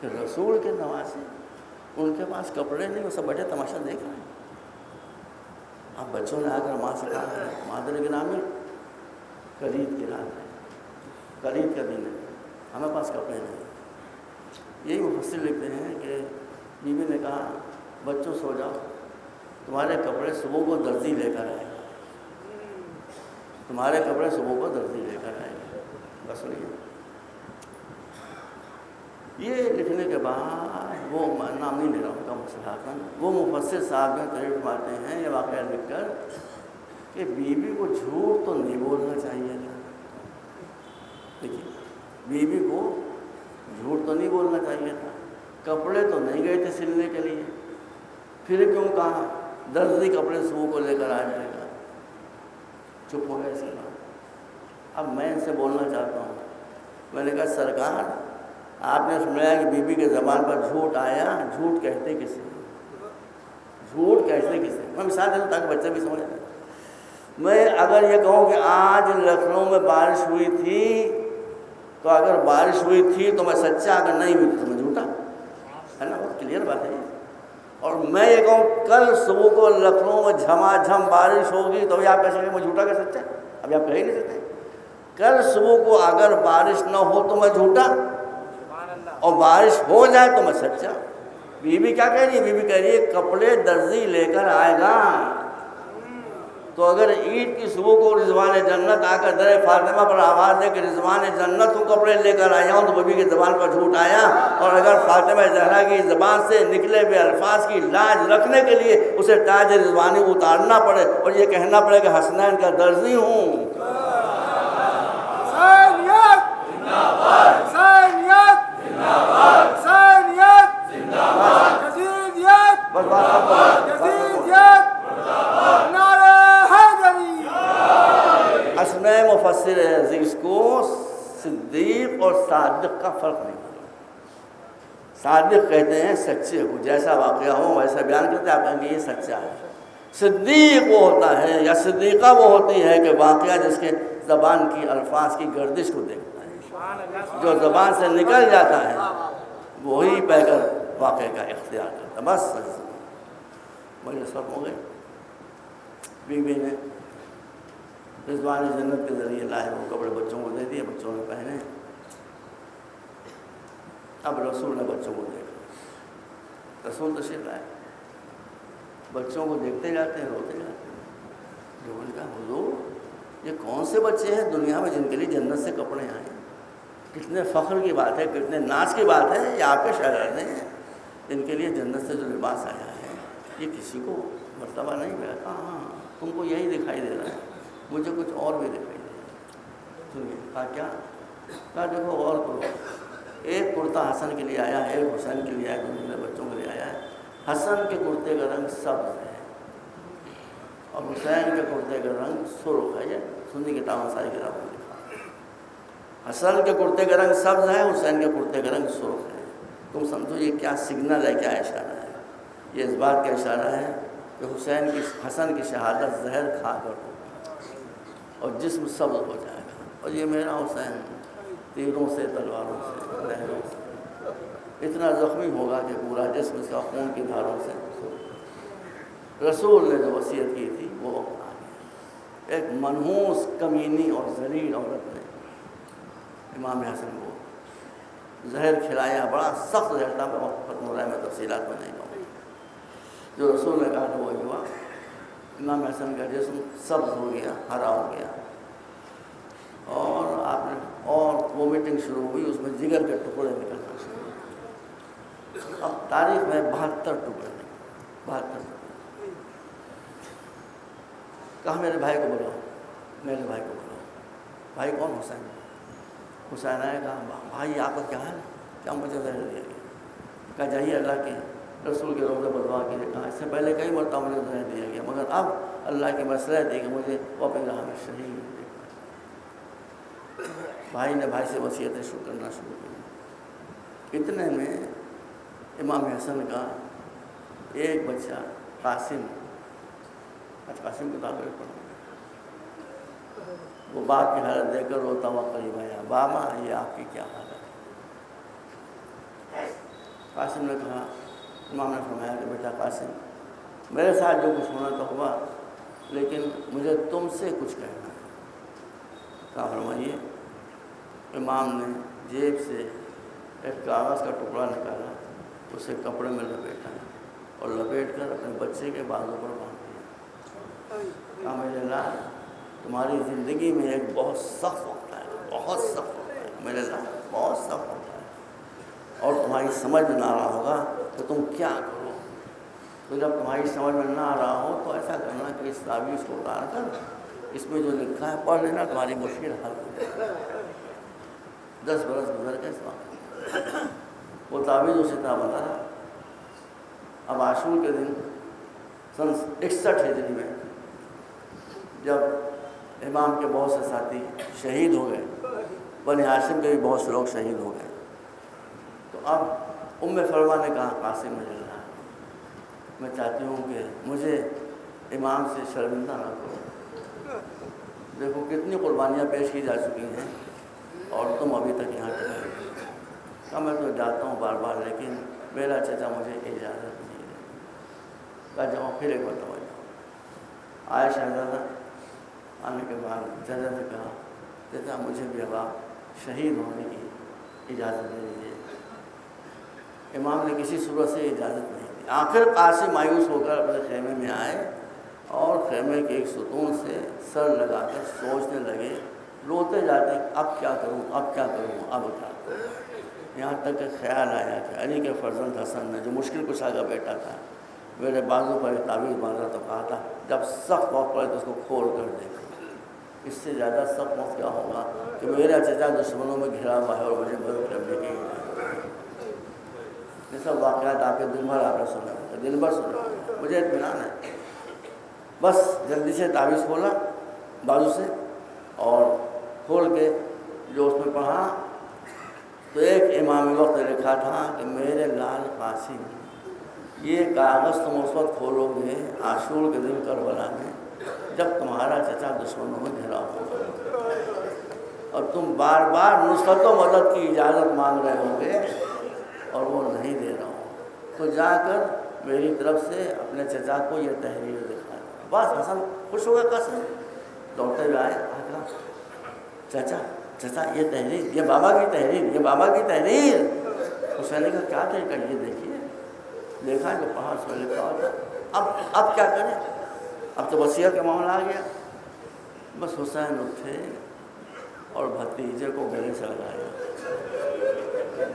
کہ رسول کے نواسے ان کے پاس کپڑے نہیں, وہ سب بیٹھے تماشا دیکھ رہے ہیں. اب بچوں نے آ کر ماں سے کہا مادر گرامی قرید کی رات ہے, قرید کا دن ہے, ہمیں پاس کپڑے نہیں. یہی مفسر لکھتے ہیں کہ بیوی نے کہا بچوں سو جاؤ, تمہارے کپڑے صبح کو درزی لے کر آئے گا, تمہارے کپڑے صبح کو درزی لے کر آئے گا. بس نہیں. یہ لکھنے کے بعد وہ نام نہیں لے رہا ہوں کا مسئلہ, وہ مفسر صاحب نے تعریف مارتے ہیں یہ واقعہ لکھ کر کہ بیوی کو جھوٹ تو نہیں بولنا چاہیے تھا. دیکھیے بیوی کو جھوٹ تو نہیں بولنا چاہیے تھا، کپڑے تو نہیں گئے تھے سلنے کے لیے، پھر کیوں کہا درزی کپڑے سو کو لے کر آ جائے گا؟ چپ ہو گئے اس کے بعد۔ اب میں ان سے بولنا چاہتا ہوں، میں نے کہا سرکار آپ نے سنایا کہ بی بی کے زبان پر جھوٹ آیا، جھوٹ کہتے کسے؟ جھوٹ کہتے کسے؟ میں مثال دے دوں تاکہ بچے بھی سمجھ لیں۔ میں اگر یہ کہوں کہ آج لکھنؤ میں بارش ہوئی تھی، تو اگر بارش ہوئی تھی تو میں سچا، اگر نہیں ہوئی تو میں جھوٹا، ہے نا؟ بہت کلیئر بات ہے۔ اور میں یہ کہوں کل صبح کو لکھنؤ میں جھما جھم بارش ہوگی، تو ابھی آپ کہہ سکتے میں جھوٹا کہ سچا؟ ابھی آپ کہہ ہی نہیں سکتے۔ کل صبح کو اگر بارش نہ ہو تو میں جھوٹا، اور بارش ہو جائے تو میں سچا۔ بی بی کیا کہہ رہی ہے؟ بی بی کہہ رہی ہے کپڑے درزی لے کر آئے گا۔ تو اگر عید کی صبح کو رضوان جنت آ کر در فاطمہ پر آواز دے کہ رضوان جنت کو کپڑے لے کر آیا ہوں، تو بی بی کی زبان پر جھوٹ آیا۔ اور اگر فاطمہ زہرا کی زبان سے نکلے ہوئے الفاظ کی لاج رکھنے کے لیے اسے تاج رضوانی اتارنا پڑے اور یہ کہنا پڑے کہ حسنین کا درزی ہوں، اسماء مفسر عزیز کو صدیق اور صادق کا فرق نہیں ہوتا۔ صادق کہتے ہیں سچے کو، جیسا واقعہ ہو ویسا بیان کرتے ہیں، آپ کہیں گے یہ سچا ہے۔ صدیق وہ ہوتا ہے یا صدیقہ وہ ہوتی ہے کہ واقعہ جس کے زبان کی الفاظ کی گردش کو دیکھتا ہے، جو زبان سے نکل جاتا ہے وہی پہ کر واقعے کا اختیار کرتا ہے۔ بس مجلس ختم ہو گئی۔ بی بی نے رضوان جنت کے ذریعے لائے وہ کپڑے بچوں کو دے دیے، بچوں نے پہنے۔ اب رسول نے بچوں کو دیکھا، رسول تشریف لائے، بچوں کو دیکھتے جاتے ہیں، روتے جاتے ہیں۔ جو ان کا حضور یہ کون سے بچے ہیں دنیا میں جن کے لیے جنت سے کپڑے آئے؟ کتنے فخر کی بات ہے، کتنے ناز کی بات ہے، یہ آپ کے شاگرد ہیں جن کے لیے جنت سے جو لباس آیا ہے، یہ کسی کو مرتبہ نہیں ملا۔ ہاں تم کو یہی دکھائی دے رہا ہے، مجھے کچھ اور بھی دکھائی دے رہا ہے۔ سنیے کہا کیا؟ کہا دیکھو غور کرو، ایک کرتا حسن کے لیے آیا ہے، ایک حسین کے لیے آیا ہے، دوسرے بچوں کے لیے آیا ہے۔ حسن کے کرتے کا رنگ سبز ہے اور حسین کے کرتے کا رنگ سرخ ہے۔ یہ سنی کتابوں ساری کتابوں میں لکھا ہے، حسن کے کرتے کا رنگ سبز ہے، حسین کے کرتے کا رنگ سرخ ہے۔ تم سمجھو یہ کیا سگنل ہے، کیا اشارہ ہے؟ یہ اس بات کا اشارہ ہے کہ حسن کی شہادت زہر کھا کر ہوگی اور جسم سبز ہو جائے گا، اور یہ میرا حسین تیروں سے، تلواروں سے، نہروں سے اتنا زخمی ہوگا کہ پورا جسم اس کا خون کی دھاروں سے۔ رسول نے جو وصیت کی تھی وہ وقت آ گیا۔ ایک منحوس، کمینی اور ذلیل عورت نے امام حسن کو زہر کھلایا، بڑا سخت زہر تھا، وقت ختم ہو رہا ہے، میں تفصیلات میں نہیں کہوں۔ جو رسول نے کہا تھا وہی ہوا، امام حسن کا جسم سبز ہو گیا، ہرا ہو گیا، اور آپ نے اور وومیٹنگ شروع ہوئی، اس میں جگر کے ٹکڑے نکلنا شروع ہوئے۔ اب تاریخ میں 72 ٹکڑے نکلے، 72 ٹکڑے۔ کہا میرے بھائی کو بلاؤ، میرے بھائی کو بلاؤ۔ بھائی کون؟ حسین۔ حسین آئے، کہا بھائی آپ کا کیا حال ہے؟ کیا مجھے زہر دیا گیا؟ کہا جائیے اللہ کے رسول کے روضے پر دعا کیجیے۔ کہا اس سے پہلے کئی مرتبہ مجھے زہر دیا گیا، مگر اب اللہ کی مصلحت ہے کہ مجھے وہ اپنی راہ میں شہید دیکھنا۔ بھائی نے بھائی سے وصیتیں شروع کرنا شروع کی۔ اتنے میں امام حسن کا ایک بچہ قاسم، آج قاسم کی تعبیر پڑھا، وہ باپ کی حالت دیکھ کر روتا ہوا قریب آیا، بابا یہ آپ کی کیا حالت ہے؟ قاسم نے کہا، امام نے فرمایا کہ بیٹا قاسم، میرے ساتھ جو کچھ ہونا تو ہوا، لیکن مجھے تم سے کچھ کہنا ہے۔ کہا فرمائیے۔ امام نے جیب سے ایک کاغذ کا ٹکڑا نکالا، اسے کپڑے میں لپیٹا اور لپیٹ کر اپنے بچے کے بازو پر باندھ دیا۔ کہا میرے لال، تمہاری زندگی میں ایک بہت سخت وقت ہے، بہت سخت وقت ہے میرے لال، بہت سخت وقت ہے، اور تمہاری سمجھ میں نہ آ رہا ہوگا تو تم کیا کرو۔ تو جب تمہاری سمجھ میں نہ آ رہا ہو تو ایسا کرنا کہ اس تعویذ کو اتار کر اس میں جو لکھا ہے پڑھ لینا، تمہاری مشکل حل ہو جائے۔ 10 برس گزر گئے اس وقت، وہ تعویذ اسی طرح بتا رہا۔ اب عاشور کے دن سن 61 ہجری میں جب امام کے بہت سے ساتھی شہید ہو گئے، بنی ہاشم کے بھی بہت سے لوگ شہید ہو گئے، تو اب فرما نے کہا قاسم رضی اللہ، میں چاہتی ہوں کہ مجھے امام سے شرمندہ نہ کرو، دیکھو کتنی قربانیاں پیش کی جا چکی ہیں اور تم ابھی تک یہاں ٹھہرے۔ کہا میں تو جاتا ہوں بار بار، لیکن میرا چچا مجھے اجازت نہیں ہے۔ کہا جاؤ، پھر ایک مرتبہ جاؤ۔ آئے شہزادہ، آنے کے بعد چچا سے کہا چچا مجھے بھی اب آپ شہید ہونے کی اجازت دے دیجیے۔ امام نے کسی صورت سے اجازت نہیں دی۔ آخر قاسم مایوس ہو کر اپنے خیمے میں آئے اور خیمے کے ایک ستون سے سر لگا کر سوچنے لگے، روتے جاتے اب کیا کروں، اب کیا کروں، اب کیا کروں۔ یہاں تک کہ خیال آیا کہ علی کے فرزند حسن نے، جو مشکل کشا کا بیٹا تھا، میرے بازو پر ایک تعویذ باندھا تو کہا تھا جب سخت وقت پڑے تو اس کو کھول کر دیکھو۔ اس سے زیادہ سخت وقت کیا ہوگا کہ میرا چچا دشمنوں میں گھرا ہوا ہے اور مجھے مدد کرنے کی۔ یہ سب واقعات آپ کے دن بھر آپ نے سنا، دن بھر سنا، مجھے اطمینان ہے۔ بس جلدی سے تعویذ کھولا بازو سے اور کھول کے جو اس میں پڑھا تو ایک امام وقت نے لکھا تھا کہ میرے لال قاسم، یہ کاغذ تم اس وقت کھولو گے عاشور کے دن کربلا میں جب تمہارا چچا دشمنوں میں گھرا ہوگا، اور تم بار بار نصرت و مدد کی اجازت مانگ رہے ہوں گے اور وہ نہیں دے رہا ہوں، تو جا کر میری طرف سے اپنے چچا کو یہ تحریر دکھا دو۔ بس حسن خوش ہو گیا، قاسم دوڑتے ہوئے آئے، کہا چچا چچا یہ تحریر، یہ بابا کی تحریر، یہ بابا کی تحریر۔ حسین نے کہا کیا طریقہ، یہ دیکھیے، دیکھا جو پہاڑ سے لکھا ہوتا، اب کیا کریں، اب تو وصیت کا معاملہ آ گیا۔ بس حسین اٹھے اور بھتیجے کو گلے سے لگایا،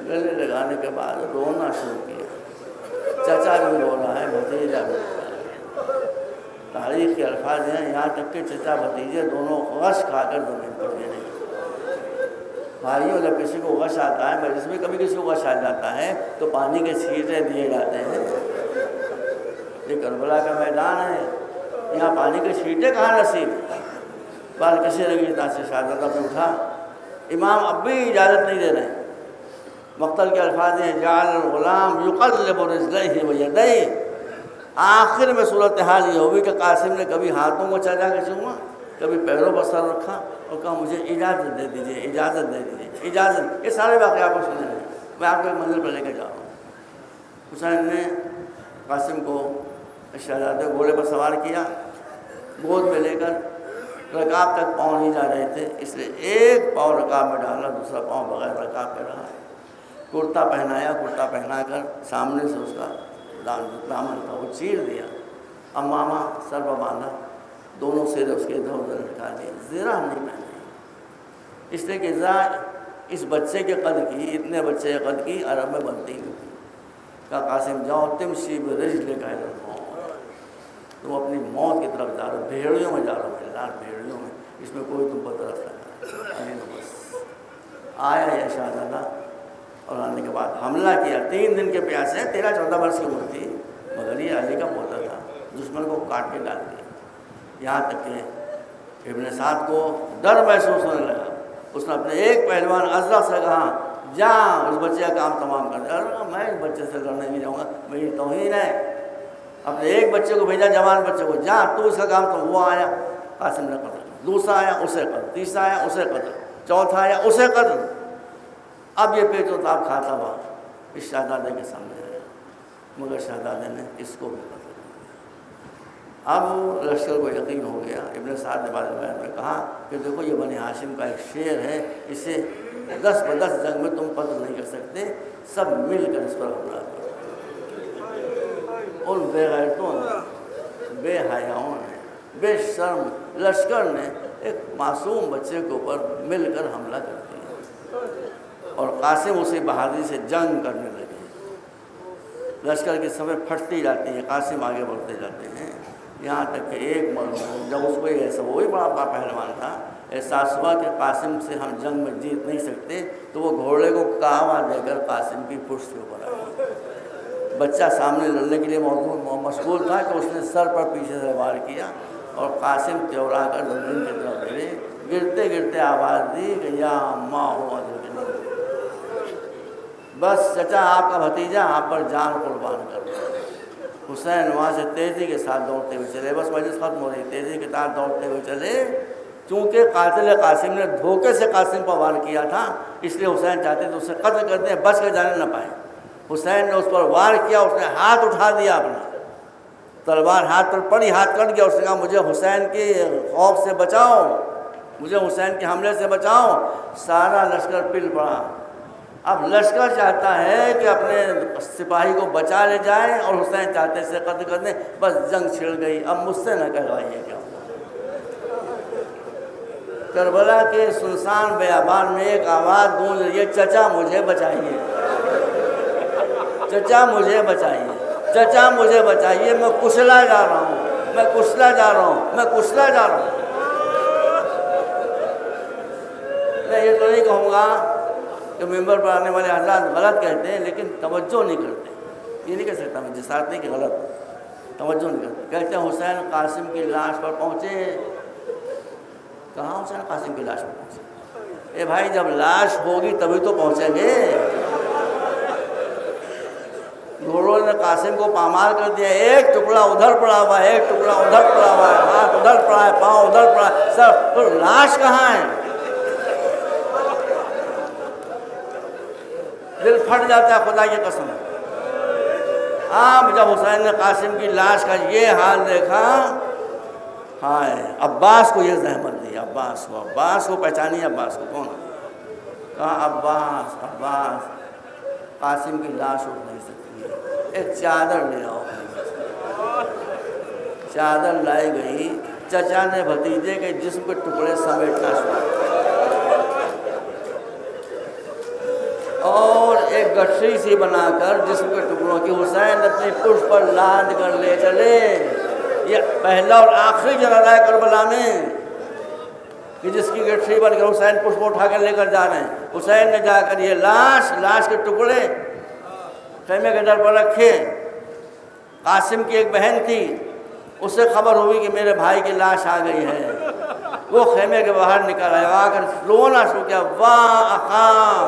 گلے لگانے کے بعد رونا شروع کیا۔ چچا بھی رو رہا ہے، بھتیجا بھی رو رہا ہے۔ تاریخ کے الفاظ ہیں، یہاں تک کہ چچا بھتیجے دونوں غش کھا کر زمین پر گرے۔ بھائیوں، جب کسی کو غش آتا ہے، مجلس میں کبھی کسی کو غش آ جاتا ہے تو پانی کے چھینٹے دیے جاتے ہیں۔ یہ کربلا کا میدان ہے، یہاں پانی کے چھینٹے کہاں نصیب۔ بال کسی رگیتا سے شہزادہ پہ اٹھا، امام اب بھی اجازت نہیں دے رہے ہیں۔ مقتل کے الفاظ ہیں جعل الغلام یقلب رجليه ویدیہ۔ آخر میں صورتحال یہ ہوئی کہ قاسم نے کبھی ہاتھوں کو چلا کے چوما، کبھی پیروں پر سر رکھا اور کہا مجھے اجازت دے دیجیے، اجازت دے دیجیے، اجازت۔ یہ سارے واقعات کو سنے رہے ہیں، میں آپ کو ایک منزل پر لے کے جا رہا ہوں۔ حسین نے قاسم کو شہزادے گھوڑے پر سوار کیا، گود میں لے کر رکاب تک پاؤں نہیں جا رہے تھے، اس لیے ایک پاؤں رکاب میں ڈالا، دوسرا پاؤں بغیر رکاب پہ رہا۔ کرتا پہنایا، کرتا پہنا کر سامنے سے اس کا دامن تھا وہ چیر دیا، امامہ سر پر باندھا، دونوں سرے اس کے ادھر ادھر لٹکا دیے، زرہ نہیں پہنائی، اس لیے کہ اس بچے کے قد کی، اتنے بچے کے قد کی عرب میں بنتی نہیں تھی۔ کہا قاسم جاؤ، تمشی برجلک الی الموت، تم اپنی موت کی طرف جا رہے ہو، بھیڑیوں میں جا رہے ہو، لال بھیڑیوں میں، اس میں کوئی تم پر طرف لگا۔ بس آیا یہ شہزادہ اور آنے کے بعد حملہ کیا، 3 دن کے پیاسے، 13-14 برس کی عمر تھی، مگر یہ علی کا پوتا تھا، دشمن کو کاٹ کے ڈال دیا۔ یہاں تک کہ ابن سعد کو ڈر محسوس ہونے لگا، اس نے اپنے ایک پہلوان ازرق سے کہا جا اس بچے کا کام تمام کر دے۔ میں اس بچے سے لڑنے نہیں جاؤں گا، میری توہین ہے۔ اپنے ایک بچے کو بھیجا، جوان بچے کو، جا تو اس کا کام، تو وہ آیا، قاسم نے قتل، دوسرا آیا اسے قتل، تیسرا آیا اسے قتل، چوتھا آیا اسے قتل۔ اب یہ پیچ و تاب کھاتا ہوا اس شہزادے کے سامنے آیا، مگر شہزادے نے اس کو بھی قتل کیا۔ اب لشکر کو یقین ہو گیا۔ ابن سعد نے بعد میں کہا کہ دیکھو یہ بنی ہاشم کا ایک شیر ہے، اسے 10 ب10 جنگ میں تم قتل نہیں کر سکتے، سب مل کر اس پر حملہ کرو۔ ان بے غیرتوں نے، بے حیاؤں نے، بے شرم لشکر نے ایک معصوم بچے کے اوپر مل کر حملہ کر دیا، اور قاسم اسی بہادری سے جنگ کرنے لگے۔ لشکر کی صفیں پھٹتی جاتی ہیں، قاسم آگے بڑھتے جاتے ہیں، یہاں تک کہ ایک مرتبہ جب اس کو یہ ایسا، وہی بڑا پہلوان تھا، احساس ہوا کہ قاسم سے ہم جنگ میں جیت نہیں سکتے، تو وہ گھوڑے کو کاوا دے کر قاسم کی پشت کے اوپر آیا۔ بچہ سامنے لڑنے کے لیے مشغول تھا کہ اس نے سر پر پیچھے سے وار کیا اور قاسم تیورا کر زمین کی طرف گرے۔ گرتے گرتے آواز دی کہ یا اماں ہو ادرکنی، بس چچا آپ کا بھتیجا آپ پر جان قربان کر دیا۔ حسین وہاں سے تیزی کے ساتھ دوڑتے ہوئے چلے، بس مجلس ختم ہو رہی، تیزی کے ساتھ دوڑتے ہوئے چلے، چونکہ قاتل قاسم نے دھوکے سے قاسم پر وار کیا تھا، اس لیے حسین چاہتے تھے اسے قتل کر دیں، بچ کر جانے نہ پائے۔ حسین نے اس پر وار کیا، اس نے ہاتھ اٹھا دیا اپنا، تلوار ہاتھ پر پڑی، ہاتھ کٹ گیا۔ اس نے کہا مجھے حسین کے خوف سے بچاؤ، مجھے حسین کے حملے سے بچاؤ۔ سارا لشکر پل پڑا۔ اب لشکر چاہتا ہے کہ اپنے سپاہی کو بچا لے جائے اور حسین چاہتے سے قتل کر دیں، بس جنگ چھڑ گئی۔ اب مجھ سے نہ کہوائیے کیا ہوا۔ کربلا کے سنسان بیابان میں ایک آواز گونج رہی ہے، چچا مجھے بچائیے، چچا مجھے بچائیے، چچا مجھے بچائیے، میں کچلا جا رہا ہوں، میں کچلا جا رہا ہوں، میں کچلا جا رہا ہوں۔ میں یہ تو نہیں کہوں گا کہ ممبر پر آنے والے حضرات غلط کہتے ہیں، لیکن توجہ نہیں کرتے۔ یہ نہیں کہہ سکتا میں جسارت نہیں کہ غلط، توجہ نہیں کرتے۔ کہتے ہیں حسین قاسم کی لاش پر پہنچے، کہاں حسین قاسم کی لاش پر پہنچے؟ اے بھائی جب لاش ہوگی تبھی تو پہنچیں گے۔ گھوڑوں نے قاسم کو پامال کر دیا، ایک ٹکڑا ادھر پڑا ہوا ہے، ایک ٹکڑا ادھر پڑا ہوا ہے، ہاتھ ادھر پڑا ہے، پاؤں ادھر پڑا ہے، سر تو لاش کہاں ہے؟ دل پھٹ جاتا ہے خدا کی قسم۔ جب حسین نے قاسم کی لاش کا یہ حال دیکھا، ہائے عباس کو یہ زحمت دی، عباس کو پہچانی، عباس کو کون؟ کہا عباس قاسم کی لاش اٹھ نہیں سکتی ہے، ایک چادر لے آؤ۔ چادر لائی گئی، چچا نے بھتیجے کے جسم کے ٹکڑے سمیٹنا شروع اور ایک گٹھری سی بنا کر جسم کے ٹکڑوں کی حسین اپنی پشت پر لاد کر لے چلے۔ یہ پہلا اور آخری جنازہ ہے کربلا میں کہ جس کی گٹھری بن کر حسین پشت کو اٹھا کر لے کر جا رہے ہیں۔ حسین نے جا کر یہ لاش کے ٹکڑے خیمے کے در پر رکھے۔ قاسم کی ایک بہن تھی، اس سے خبر ہوئی کہ میرے بھائی کی لاش آ گئی ہے، وہ خیمے کے باہر نکل آیا، آ کر رونا شروع کیا، واہ اخا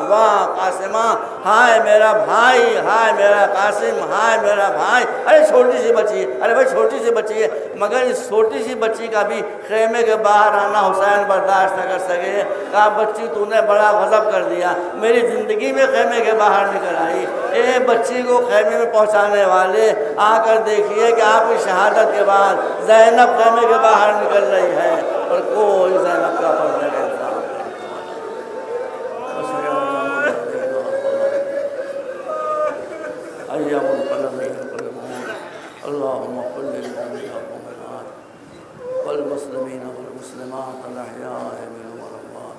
واہ قاسمہ، ہائے میرا بھائی، ہائے میرا قاسم، ہائے میرا بھائی۔ ارے چھوٹی سی بچی ہے، ارے بھائی چھوٹی سی بچی ہے، مگر اس چھوٹی سی بچی کا بھی خیمے کے باہر آنا حسین برداشت نہ کر سکے۔ کہا بچی تو نے بڑا غضب کر دیا، میری زندگی میں خیمے کے باہر نکل آئی۔ اے بچی کو خیمے میں پہنچانے والے، آ کر دیکھیے کہ آپ کی شہادت کے بعد زینب خیمے کے باہر نکل رہی ہے اور کوئی زینب کا پردہ کا انتظام اللهم قل للمؤمنين والمؤمنات والمسلمين والمسلمات الأحياء منهم والأموات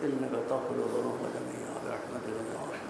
إنك تغفر الذنوب جميعا برحمتك يا أرحم